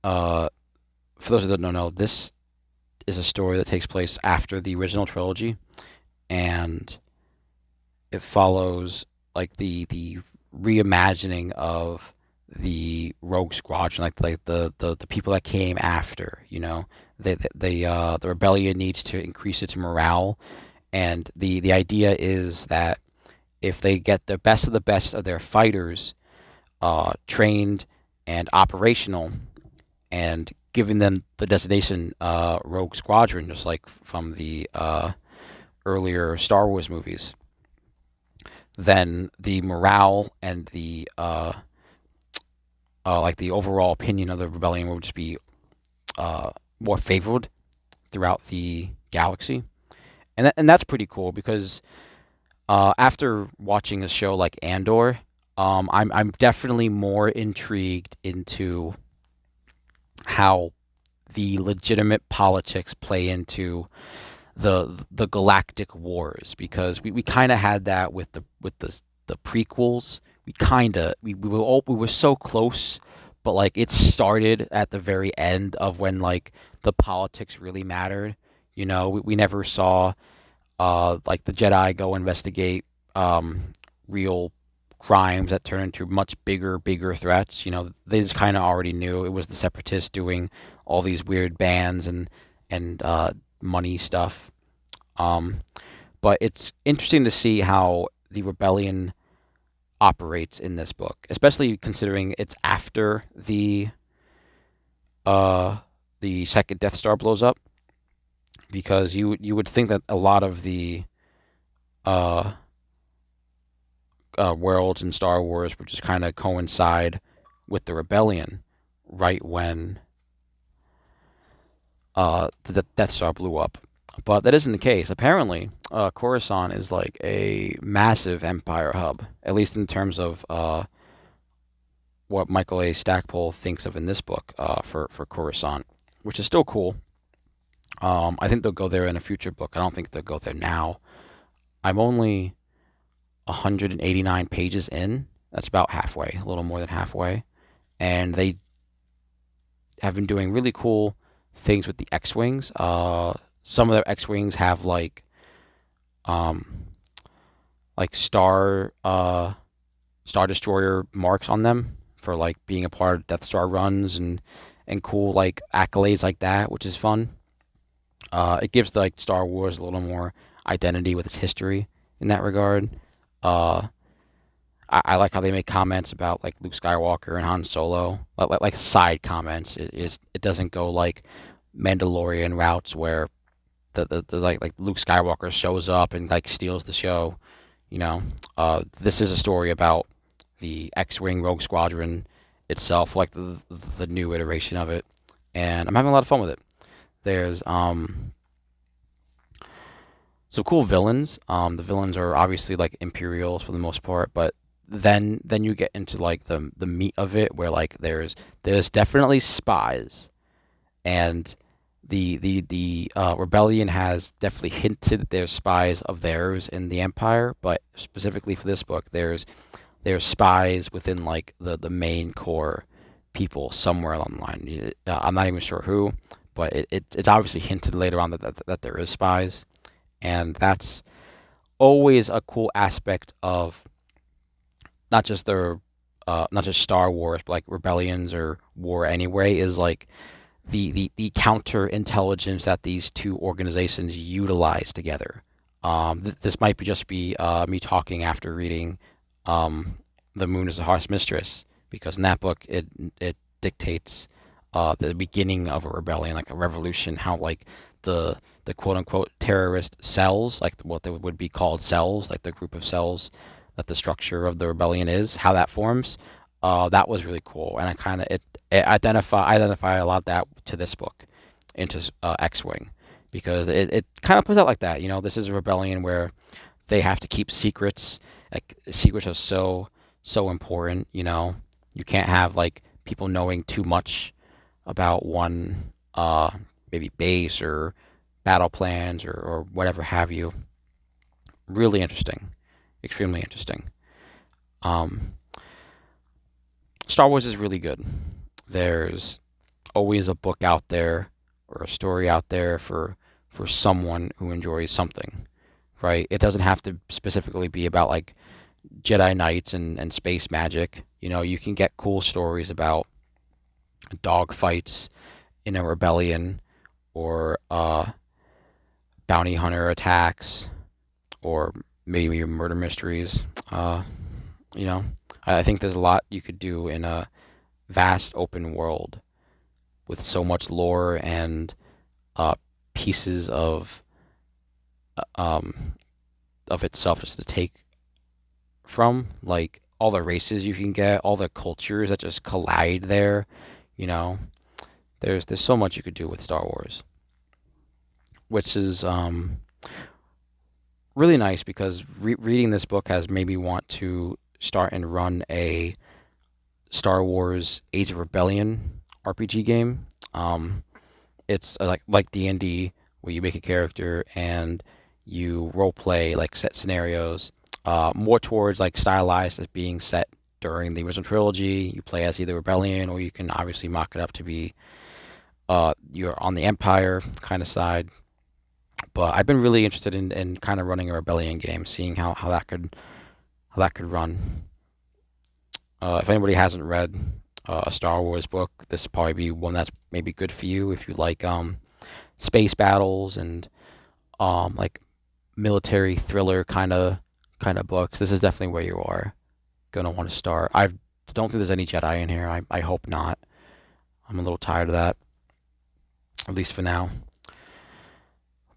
uh, for those that don't know, this is a story that takes place after the original trilogy, and it follows like the reimagining of the Rogue Squadron, like the people that came after. The rebellion needs to increase its morale, and the idea is that if they get the best of their fighters trained and operational, and giving them the designation Rogue Squadron, just like from the earlier Star Wars movies, then the morale and the like the overall opinion of the rebellion will just be more favored throughout the galaxy, and that's pretty cool because after watching a show like Andor, I'm definitely more intrigued into how the legitimate politics play into the galactic wars, because we kind of had that with the prequels. We were so close, but like it started at the very end of when like the politics really mattered. We never saw like the Jedi go investigate real crimes that turn into much bigger threats. They just kind of already knew it was the Separatists doing all these weird bans and money stuff. Um, but it's interesting to see how the rebellion operates in this book, especially considering it's after uh, the second Death Star blows up. Because you would think that a lot of the uh, worlds in Star Wars would just kind of coincide with the rebellion, right when the Death Star blew up. But that isn't the case. Apparently, Coruscant is like a massive Empire hub, at least in terms of what Michael A. Stackpole thinks of in this book for Coruscant, which is still cool. I think they'll go there in a future book. I don't think they'll go there now. I'm only 189 pages in. That's about halfway, a little more than halfway. And they have been doing really cool things with the X-Wings. Some of their X-Wings have um, like Star Destroyer marks on them for like being a part of Death Star runs and cool like accolades like that, which is fun. It gives like Star Wars a little more identity with its history in that regard. Uh, I like how they make comments about like Luke Skywalker and Han Solo, like side comments. It doesn't go like Mandalorian routes where the like Luke Skywalker shows up and like steals the show. This is a story about the X-Wing Rogue Squadron itself, like the new iteration of it, and I'm having a lot of fun with it. There's some cool villains. The villains are obviously like Imperials for the most part, but then you get into like the meat of it, where like there's definitely spies, and the rebellion has definitely hinted that there's spies of theirs in the Empire, but specifically for this book, there's spies within like the main core people somewhere along the line. I'm not even sure who, but it's obviously hinted later on that there is spies, and that's always a cool aspect of not just not just Star Wars, but like rebellions or war anyway, is like the counterintelligence that these two organizations utilize together. This might just be me talking after reading The Moon is a Harsh Mistress, because in that book it dictates the beginning of a rebellion, like a revolution, how like the quote unquote terrorist cells, like what they would be called cells, like the group of cells that the structure of the rebellion is, how that forms. That was really cool, and I identify a lot of that to this book, into X-Wing, because it kind of puts out like that. This is a rebellion where they have to keep secrets. Like secrets are so important. You can't have like people knowing too much about one maybe base or battle plans or whatever have you. Really interesting, extremely interesting. Um, Star Wars is really good. There's always a book out there or a story out there for someone who enjoys something, right? It doesn't have to specifically be about like Jedi Knights and space magic. You can get cool stories about dog fights in a rebellion, or bounty hunter attacks, or maybe murder mysteries. You know, I think there's a lot you could do in a vast open world with so much lore and uh, pieces um, of itself just to take from, like all the races you can get, all the cultures that just collide there. You know, there's so much you could do with Star Wars, which is really nice, because reading this book has made me want to start and run a Star Wars Age of Rebellion RPG game. It's like D&D, where you make a character and you role play like set scenarios, more towards like stylized as being set during the original trilogy. You play as either Rebellion, or you can obviously mock it up to be you're on the Empire kind of side. But I've been really interested in kind of running a Rebellion game, seeing how that could run. If anybody hasn't read a Star Wars book, this would probably be one that's maybe good for you if you like space battles and like military thriller kind of books. This is definitely where you are gonna want to start. I don't think there's any Jedi in here. I hope not. I'm a little tired of that, at least for now.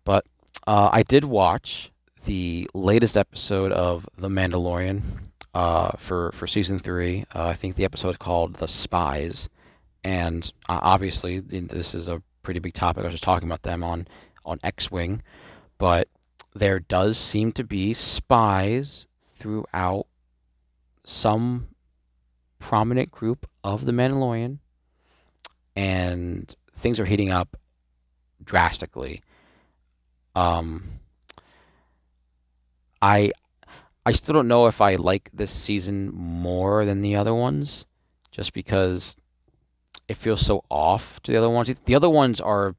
But I did watch the latest episode of The Mandalorian for season 3. I think the episode called The Spies, and obviously this is a pretty big topic. I was just talking about them on X-Wing, but there does seem to be spies throughout some prominent group of the Mandalorian, and things are heating up drastically. Um, I I still don't know if I like this season more than the other ones, just because it feels so off to the other ones. The other ones are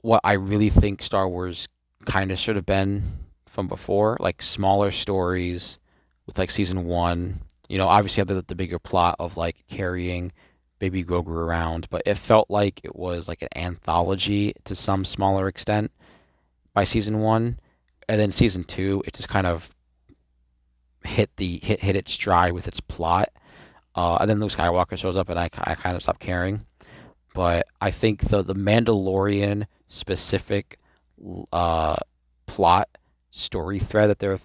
what I really think Star Wars kind of should have been from before, like smaller stories with like season 1. Obviously have the bigger plot of like carrying Baby Grogu around, but it felt like it was like an anthology to some smaller extent by season 1, and then season 2 it just kind of hit its stride with its plot. And then Luke Skywalker shows up, and I kind of stopped caring. But I think the Mandalorian specific plot story thread that they're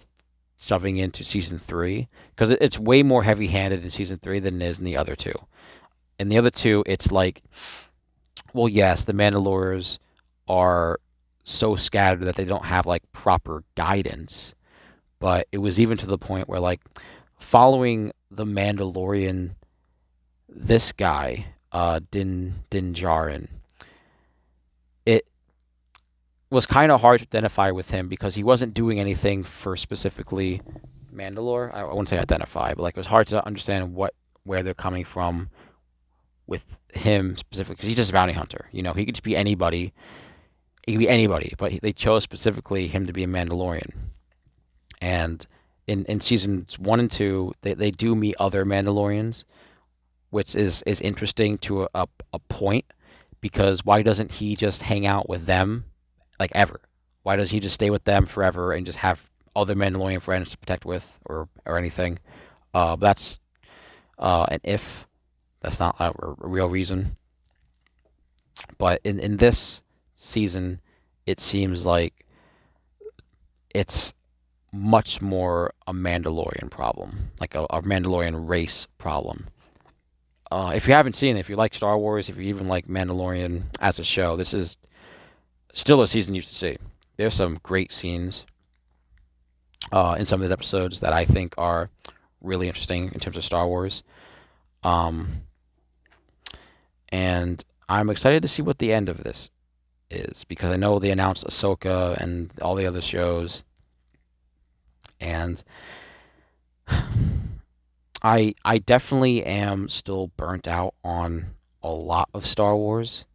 shoving into season 3, because it's way more heavy-handed in season 3 than it is in the other two. In the other two, it's like, well, yes, the Mandalorians are so scattered that they don't have like proper guidance, but it was even to the point where like following the Mandalorian, this guy, Din Djarin, it was kind of hard to identify with him because he wasn't doing anything for specifically Mandalore. I wouldn't say identify, but like it was hard to understand where they're coming from with him specifically, because he's just a bounty hunter. You know, he could just be anybody. He could be anybody, but they chose specifically him to be a Mandalorian. And in seasons 1 and 2, they do meet other Mandalorians, which is interesting to a point, because why doesn't he just hang out with them like ever? Why does he just stay with them forever and just have other Mandalorian friends to protect with or anything? That's an if. That's not a real reason. But in this season, it seems like it's much more a Mandalorian problem, like a Mandalorian race problem. If you haven't seen it, if you like Star Wars, if you even like Mandalorian as a show, this is still a season you should see. There's some great scenes in some of these episodes that I think are really interesting in terms of Star Wars. Um, and I'm excited to see what the end of this is, because I know they announced Ahsoka and all the other shows, and I definitely am still burnt out on a lot of Star Wars.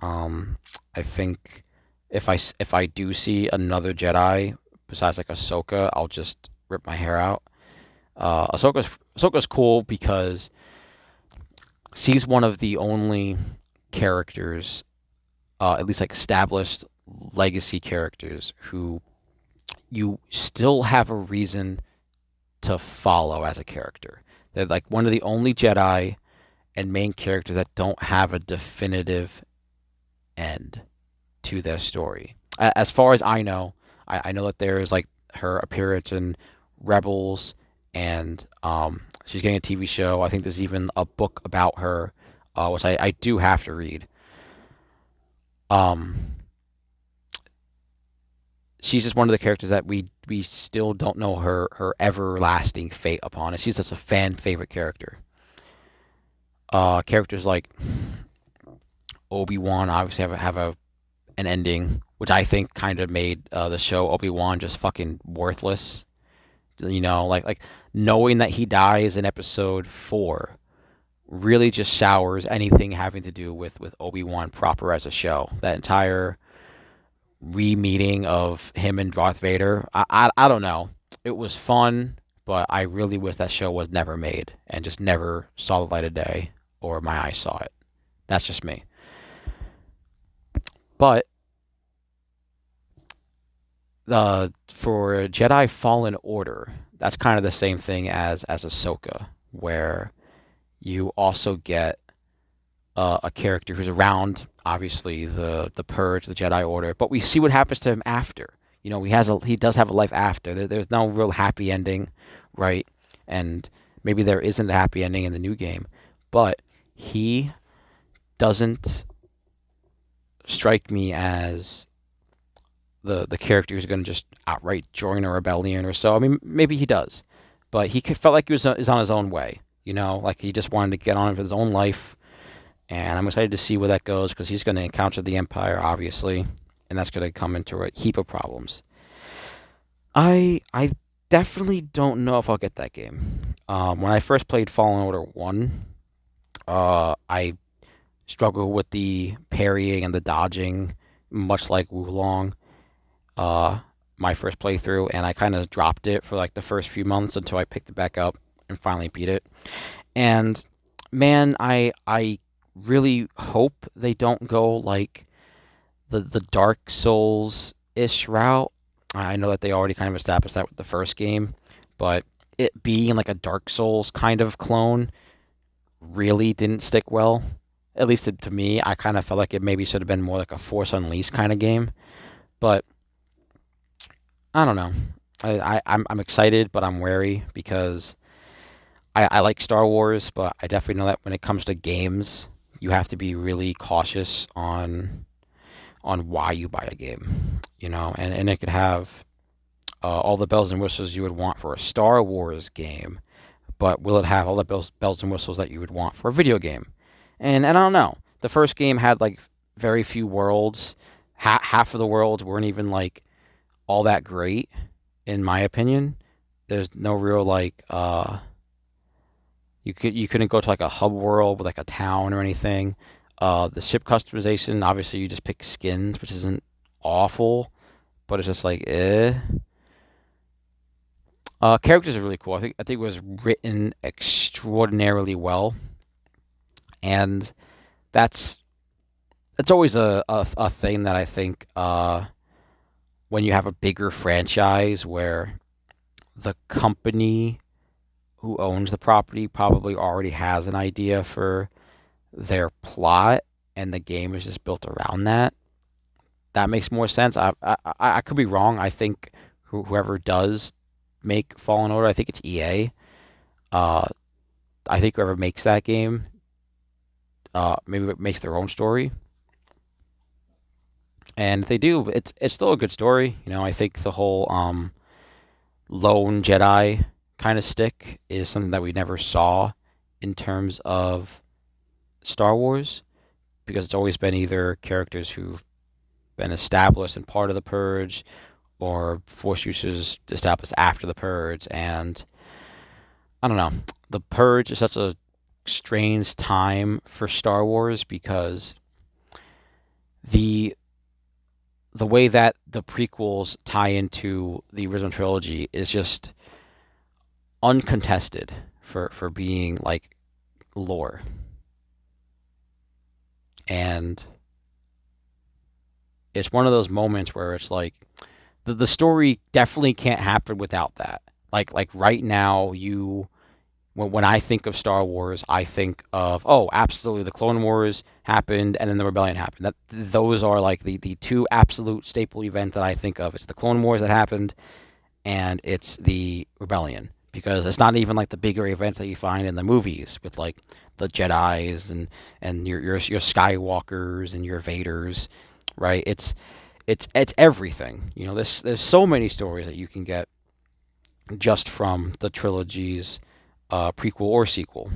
I think if I do see another Jedi besides like Ahsoka, I'll just rip my hair out. Ahsoka's cool because she's one of the only characters, at least like established legacy characters, who you still have a reason to follow as a character. They're like one of the only Jedi and main characters that don't have a definitive end to their story. As far as I know, I know that there is like her appearance in Rebels, and she's getting a TV show. I think there's even a book about her, which I do have to read. Um, she's just one of the characters that we still don't know her everlasting fate upon, and she's just a fan favorite character. Characters like Obi-Wan obviously have an ending, which I think kind of made the show Obi-Wan just fucking worthless. You know, like knowing that he dies in episode 4 really just showers anything having to do with Obi-Wan proper as a show. That entire re-meeting of him and Darth Vader, I don't know. It was fun, but I really wish that show was never made and just never saw the light of day, or my eyes saw it. That's just me. But for Jedi Fallen Order, that's kind of the same thing as Ahsoka, where you also get a character who's around, obviously the Purge, the Jedi Order, but we see what happens to him after. You know, he does have a life after. There's no real happy ending, right? And maybe there isn't a happy ending in the new game, but he doesn't strike me as the character who's going to just outright join a rebellion or so. I mean, maybe he does, but he felt like he is on his own way. You know, like he just wanted to get on with his own life, and I'm excited to see where that goes, because he's going to encounter the Empire, obviously, and that's going to come into a heap of problems. I definitely don't know if I'll get that game. When I first played Fallen Order 1, I struggled with the parrying and the dodging, much like Wo Long. My first playthrough, and I kind of dropped it for like the first few months until I picked it back up and finally beat it. And man, I really hope they don't go like the Dark Souls ish route. I know that they already kind of established that with the first game, but it being like a Dark Souls kind of clone really didn't stick well. At least to me, I kind of felt like it maybe should have been more like a Force Unleashed kind of game. But I don't know. I'm excited, but I'm wary, because I like Star Wars, but I definitely know that when it comes to games, you have to be really cautious on why you buy a game, you know, and it could have all the bells and whistles you would want for a Star Wars game, but will it have all the bells and whistles that you would want for a video game? And I don't know. The first game had like very few worlds. Half of the worlds weren't even like all that great, in my opinion. There's no real like You couldn't go to like a hub world with like a town or anything. The ship customization, obviously you just pick skins, which isn't awful, but it's just like eh. Characters are really cool. I think it was written extraordinarily well, and that's that's always a thing that I think when you have a bigger franchise where the company who owns the property probably already has an idea for their plot, and the game is just built around that. That makes more sense. I could be wrong. I think whoever does make Fallen Order, I think it's EA. Uh, I think whoever makes that game, maybe makes their own story. And if they do, it's still a good story. I think the whole lone Jedi kind of stick is something that we never saw in terms of Star Wars, because it's always been either characters who've been established and part of the Purge, or Force users established after the Purge. And I don't know, the Purge is such a strange time for Star Wars because the the way that the prequels tie into the original trilogy is just uncontested for being like lore. And it's one of those moments where it's like the story definitely can't happen without that. Like right now, when I think of Star Wars, I think of, oh, absolutely, the Clone Wars happened and then the Rebellion happened. Those are like the two absolute staple events that I think of. It's the Clone Wars that happened, and it's the Rebellion, because it's not even like the bigger events that you find in the movies with like the Jedi's and your Skywalkers and your Vaders, right? It's everything. There's so many stories that you can get just from the trilogies, prequel or sequel,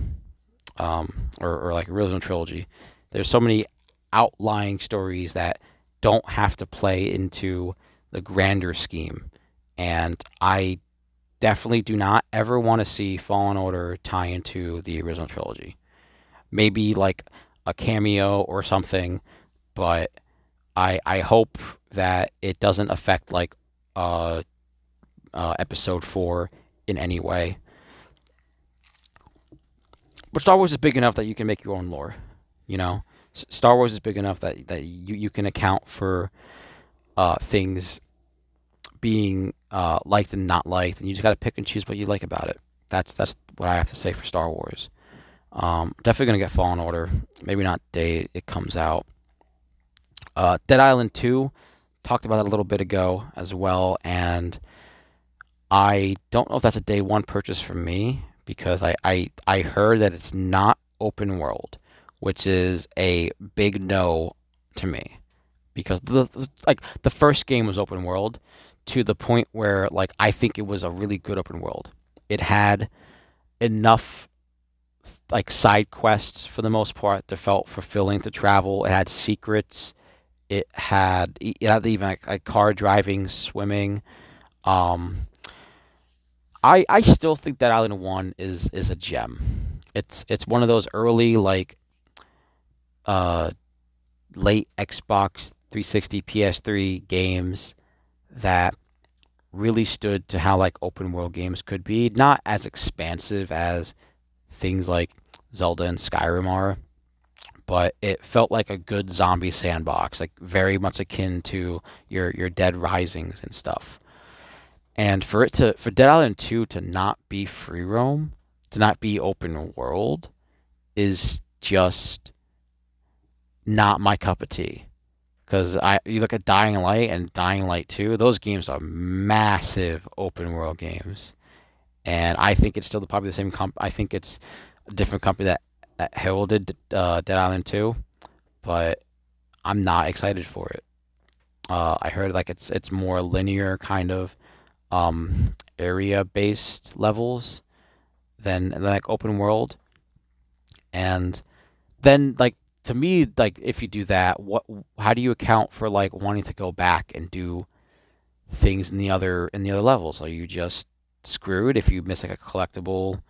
or like original trilogy. There's so many outlying stories that don't have to play into the grander scheme, and I definitely do not ever want to see Fallen Order tie into the original trilogy. Maybe like a cameo or something, but I hope that it doesn't affect like uh, Episode 4 in any way. But Star Wars is big enough that you can make your own lore. You know, Star Wars is big enough that you can account for things being liked and not liked, and you just got to pick and choose what you like about it. That's what I have to say for Star Wars. Definitely gonna get Fallen Order. Maybe not day it comes out. Dead Island 2, talked about it a little bit ago as well, and I don't know if that's a day one purchase for me, because I heard that it's not open world, which is a big no to me, because like the first game was open world to the point where like I think it was a really good open world. It had enough like side quests for the most part that felt fulfilling to travel. It had secrets. It had even like car driving, swimming. Um, I still think that Island One is a gem. It's one of those early like uh late Xbox 360 PS3 games that really stood to how like open world games could be. Not as expansive as things like Zelda and Skyrim are, but it felt like a good zombie sandbox, like very much akin to your Dead Risings and stuff. And for Dead Island 2 to not be free roam, to not be open world, is just not my cup of tea. Because you look at Dying Light and Dying Light 2, those games are massive open world games. And I think it's still probably the same I think it's a different company that heralded Dead Island 2, but I'm not excited for it. I heard like it's more linear kind of area based levels than like open world. And then like to me, like if you do that, how do you account for like wanting to go back and do things in the other levels? Are you just screwed if you miss like a collectible,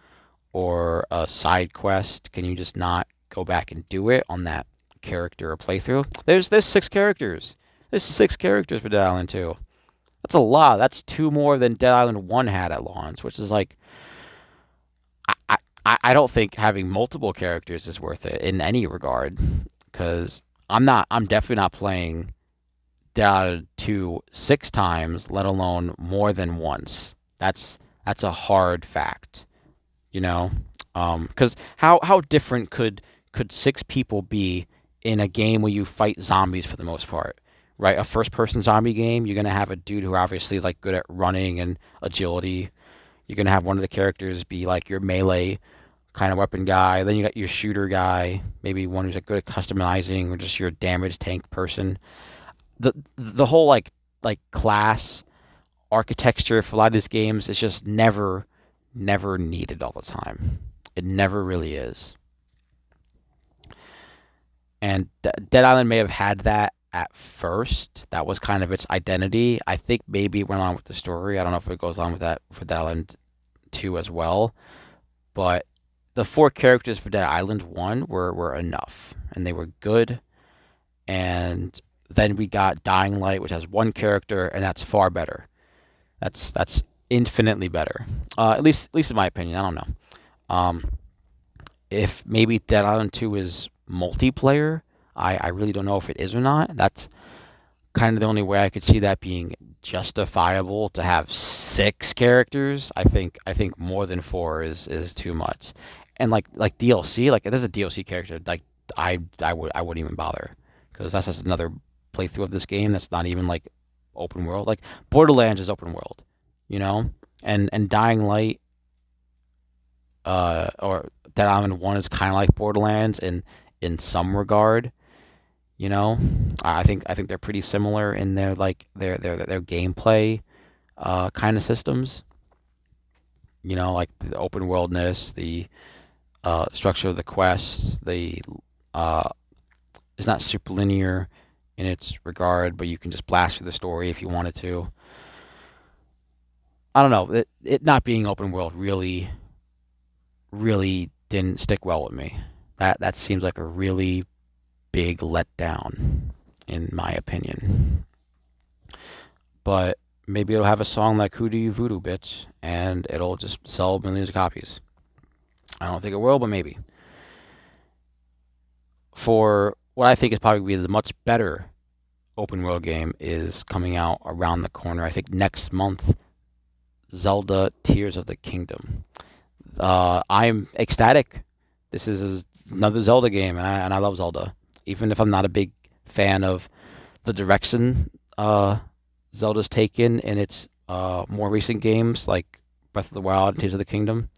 or a side quest, can you just not go back and do it on that character or playthrough? There's 6 characters. There's 6 characters for Dead Island 2. That's a lot. That's 2 more than Dead Island 1 had at launch, which is like I don't think having multiple characters is worth it in any regard, because I'm definitely not playing Dead Island 2 6 times, let alone more than once. That's a hard fact, you know? Because how different could 6 people be in a game where you fight zombies for the most part, right? A first-person zombie game, you're gonna have a dude who obviously is like good at running and agility. You're gonna have one of the characters be like your melee kind of weapon guy. Then you got your shooter guy, maybe one who's like good at customizing, or just your damage tank person. The whole like class architecture for a lot of these games is just never needed all the time. It never really is. And Dead Island may have had that at first. That was kind of its identity. I think maybe it went on with the story. I don't know if it goes on with that for Dead Island 2 as well. But the 4 characters for Dead Island 1 were enough, and they were good. And then we got Dying Light, which has 1 character, and that's far better. That's infinitely better. At least in my opinion. I don't know. Um, if maybe Dead Island 2 is multiplayer, I really don't know if it is or not. That's kind of the only way I could see that being justifiable to have 6 characters. I think more than 4 is too much. And like DLC, like if there's a DLC character, like I wouldn't even bother, because that's just another playthrough of this game that's not even like open world. Like Borderlands is open world, you know? And Dying Light or Dead Island 1 is kind of like Borderlands in some regard, you know? I think they're pretty similar in their like their gameplay kind of systems. You know, like the open worldness, the structure of the quests, the uh it's not super linear in its regard, but you can just blast through the story if you wanted to. I don't know. It not being open world really didn't stick well with me. That seems like a really big letdown, in my opinion. But maybe it'll have a song like "Who Do You Voodoo Bitch," and it'll just sell millions of copies. I don't think it will, but maybe. For what I think is probably the much better open world game is coming out around the corner. I think next month, Zelda Tears of the Kingdom. I'm ecstatic. This is another Zelda game, and I love Zelda. Even if I'm not a big fan of the direction Zelda's taken in its more recent games, like Breath of the Wild and Tears of the Kingdom,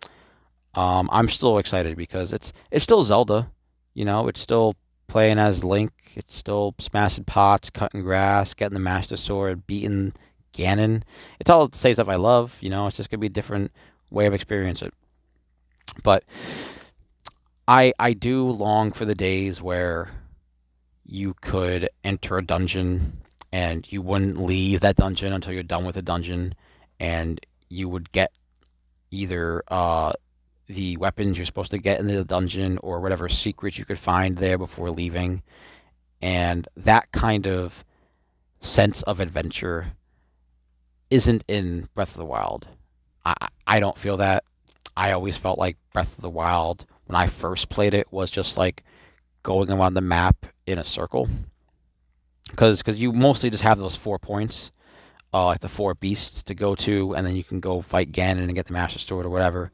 I'm still excited because it's still Zelda. You know, it's still playing as Link. It's still smashing pots, cutting grass, getting the Master Sword, beating Ganon. It's all the same stuff I love. You know, it's just gonna be a different way of experiencing it. But I do long for the days where you could enter a dungeon and you wouldn't leave that dungeon until you're done with the dungeon, and you would get either the weapons you're supposed to get in the dungeon or whatever secrets you could find there before leaving. And that kind of sense of adventure isn't in Breath of the Wild. I don't feel that. I always felt like Breath of the Wild, when I first played it, was just like going around the map in a circle. Because you mostly just have those 4 points, like the 4 beasts to go to, and then you can go fight Ganon and get the Master Sword or whatever.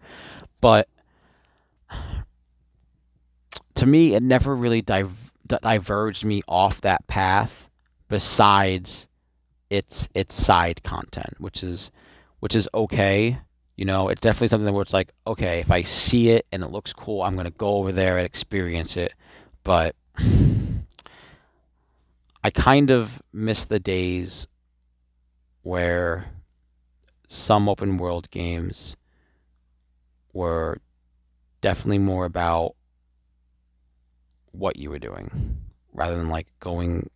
But to me, it never really diverged me off that path. Besides its side content, which is okay. You know, it's definitely something where it's like, okay, if I see it and it looks cool, I'm gonna go over there and experience it. But I kind of miss the days where some open world games were definitely more about what you were doing rather than like going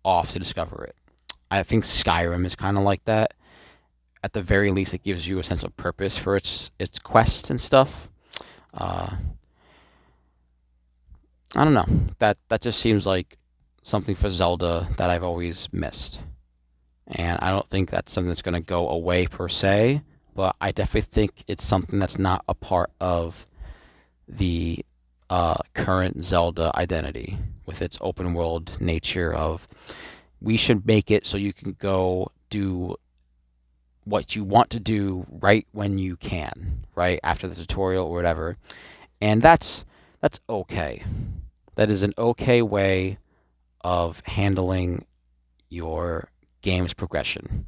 off to discover it. I think Skyrim is kind of like that. at the very least, it gives you a sense of purpose for its quests and stuff. Uh, I don't know. That just seems like something for Zelda that I've always missed. And I don't think that's something that's going to go away per se, but I definitely think it's something that's not a part of the current Zelda identity with its open world nature of we should make it so you can go do what you want to do right when you can, right after the tutorial or whatever. And that's okay. That is an okay way of handling your game's progression.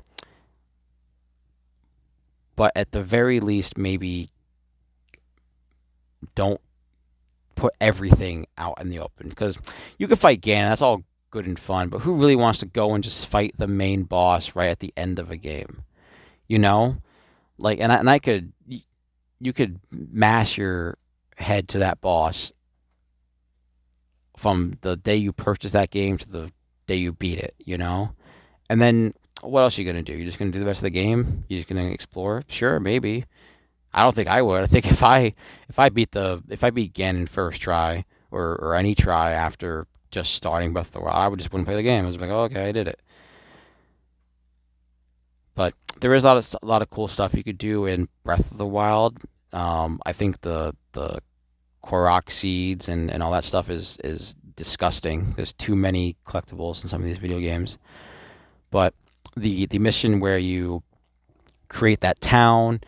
But at the very least, maybe don't put everything out in the open because you can fight Ganon. That's all good and fun, but who really wants to go and just fight the main boss right at the end of a game? You know, like, and I could, you could mash your head to that boss from the day you purchase that game to the day you beat it. You know, and then what else are you gonna do? You're just gonna do the rest of the game? You're just gonna explore? Sure, maybe. I don't think I would. I think if I beat Ganon first try or any try after just starting Breath of the Wild, I would just wouldn't play the game. I was like, oh, okay, I did it. But there is a lot of cool stuff you could do in Breath of the Wild. I think the Korok seeds and all that stuff is disgusting. There's too many collectibles in some of these video games. But the mission where you create that town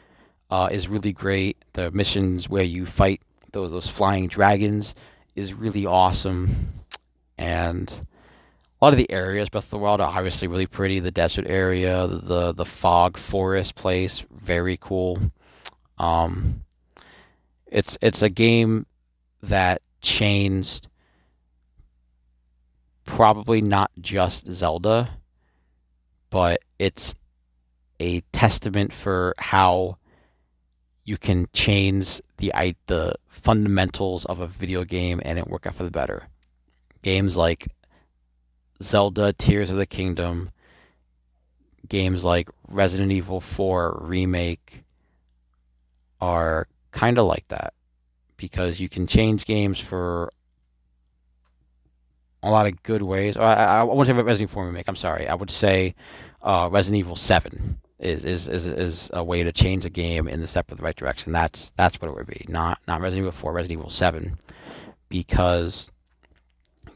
is really great. The missions where you fight those flying dragons is really awesome. And a lot of the areas, Breath of the Wild, are obviously really pretty. The desert area, the fog forest place, very cool. Um, it's a game that changed probably not just Zelda, but it's a testament for how you can change the fundamentals of a video game and it work out for the better. Games like Zelda Tears of the Kingdom, games like Resident Evil 4 Remake are kind of like that because you can change games for a lot of good ways. I won't say Resident Evil 4 Remake, I'm sorry. I would say Resident Evil 7 is a way to change a game in the step of the right direction. That's what it would be. Not Resident Evil 4, Resident Evil 7, because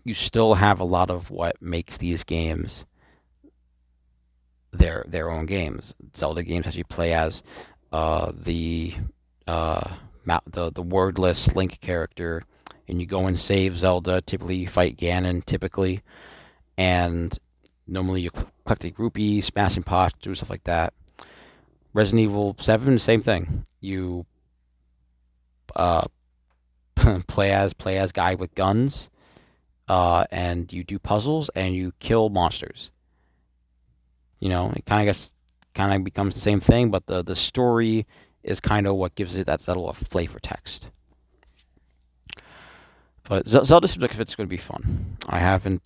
you still have a lot of what makes these games their own games. Zelda games as you play as the the wordless Link character, and you go and save Zelda. Typically, you fight Ganon. Typically, and normally you collecting rupees, smashing pots, doing stuff like that. Resident Evil 7, same thing. You uh, play as guy with guns, and you do puzzles and you kill monsters. You know, it kind of becomes the same thing, but the story is kind of what gives it that little flavor text. But Zelda seems like it's going to be fun. I haven't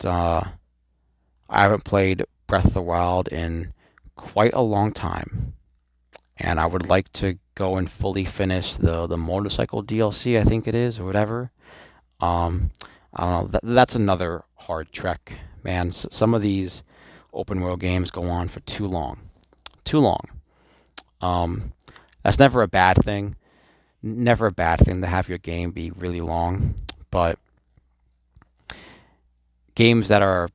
played Breath of the Wild in quite a long time, and I would like to go and fully finish the motorcycle DLC, I think it is, or whatever. Um, I don't know. That's another hard trek, man. Some of these open world games go on for too long, too long. Um, that's never a bad thing. Never a bad thing to have your game be really long, but games that are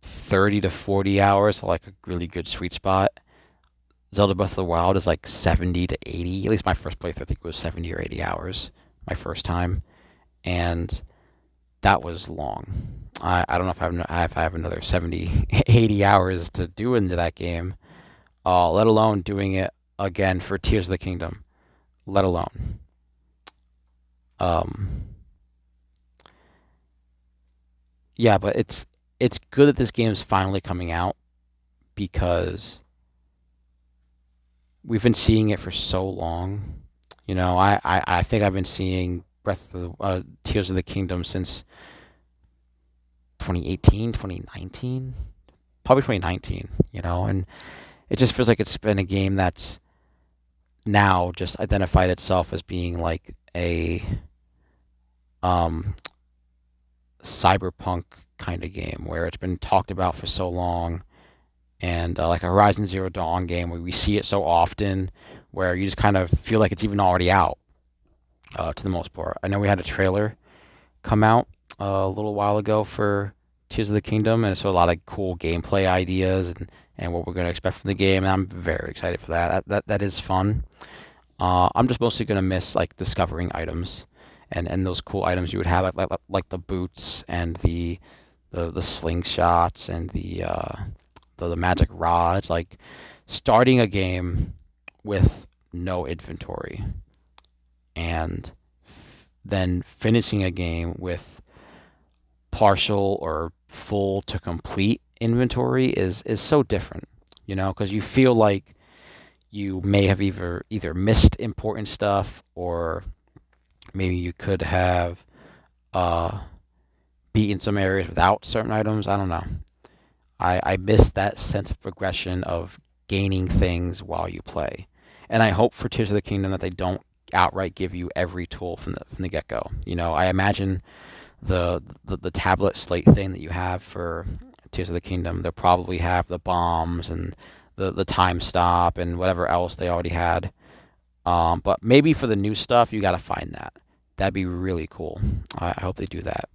30 to 40 hours are like a really good sweet spot. Zelda Breath of the Wild is like 70 to 80. At least my first playthrough, I think it was 70 or 80 hours my first time. And that was long. I don't know if I have another 70, 80 hours to do into that game, let alone doing it again for Tears of the Kingdom, let alone. Um, yeah, but it's good that this game is finally coming out because we've been seeing it for so long. You know, I think I've been seeing Tears of the Kingdom since 2018, 2019, probably 2019, you know, and it just feels like it's been a game that's now just identified itself as being like a um, cyberpunk kind of game where it's been talked about for so long, and like a Horizon Zero Dawn game where we see it so often, where you just kind of feel like it's even already out to the most part. I know we had a trailer come out a little while ago for Tears of the Kingdom, and so a lot of cool gameplay ideas and what we're going to expect from the game. And I'm very excited for that. That is fun. I'm just mostly going to miss like discovering items and those cool items you would have like the boots and the slingshots and the magic rods. Like starting a game with no inventory and then finishing a game with partial or full to complete inventory is so different, because you feel like you may have either missed important stuff, or maybe you could have uh, beaten some areas without certain items. I don't know. I miss that sense of progression of gaining things while you play, and I hope for Tears of the Kingdom that they don't outright give you every tool from the get go. I imagine the tablet slate thing that you have for Tears of the Kingdom, they'll probably have the bombs and the time stop and whatever else they already had. But maybe for the new stuff, you got to find that. That'd be really cool. I hope they do that.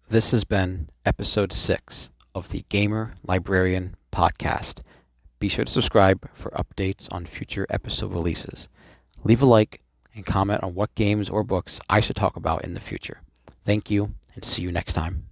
This has been episode 6 of the Gamer Librarian podcast. Be sure to subscribe for updates on future episode releases. Leave a like and comment on what games or books I should talk about in the future. Thank you, and see you next time.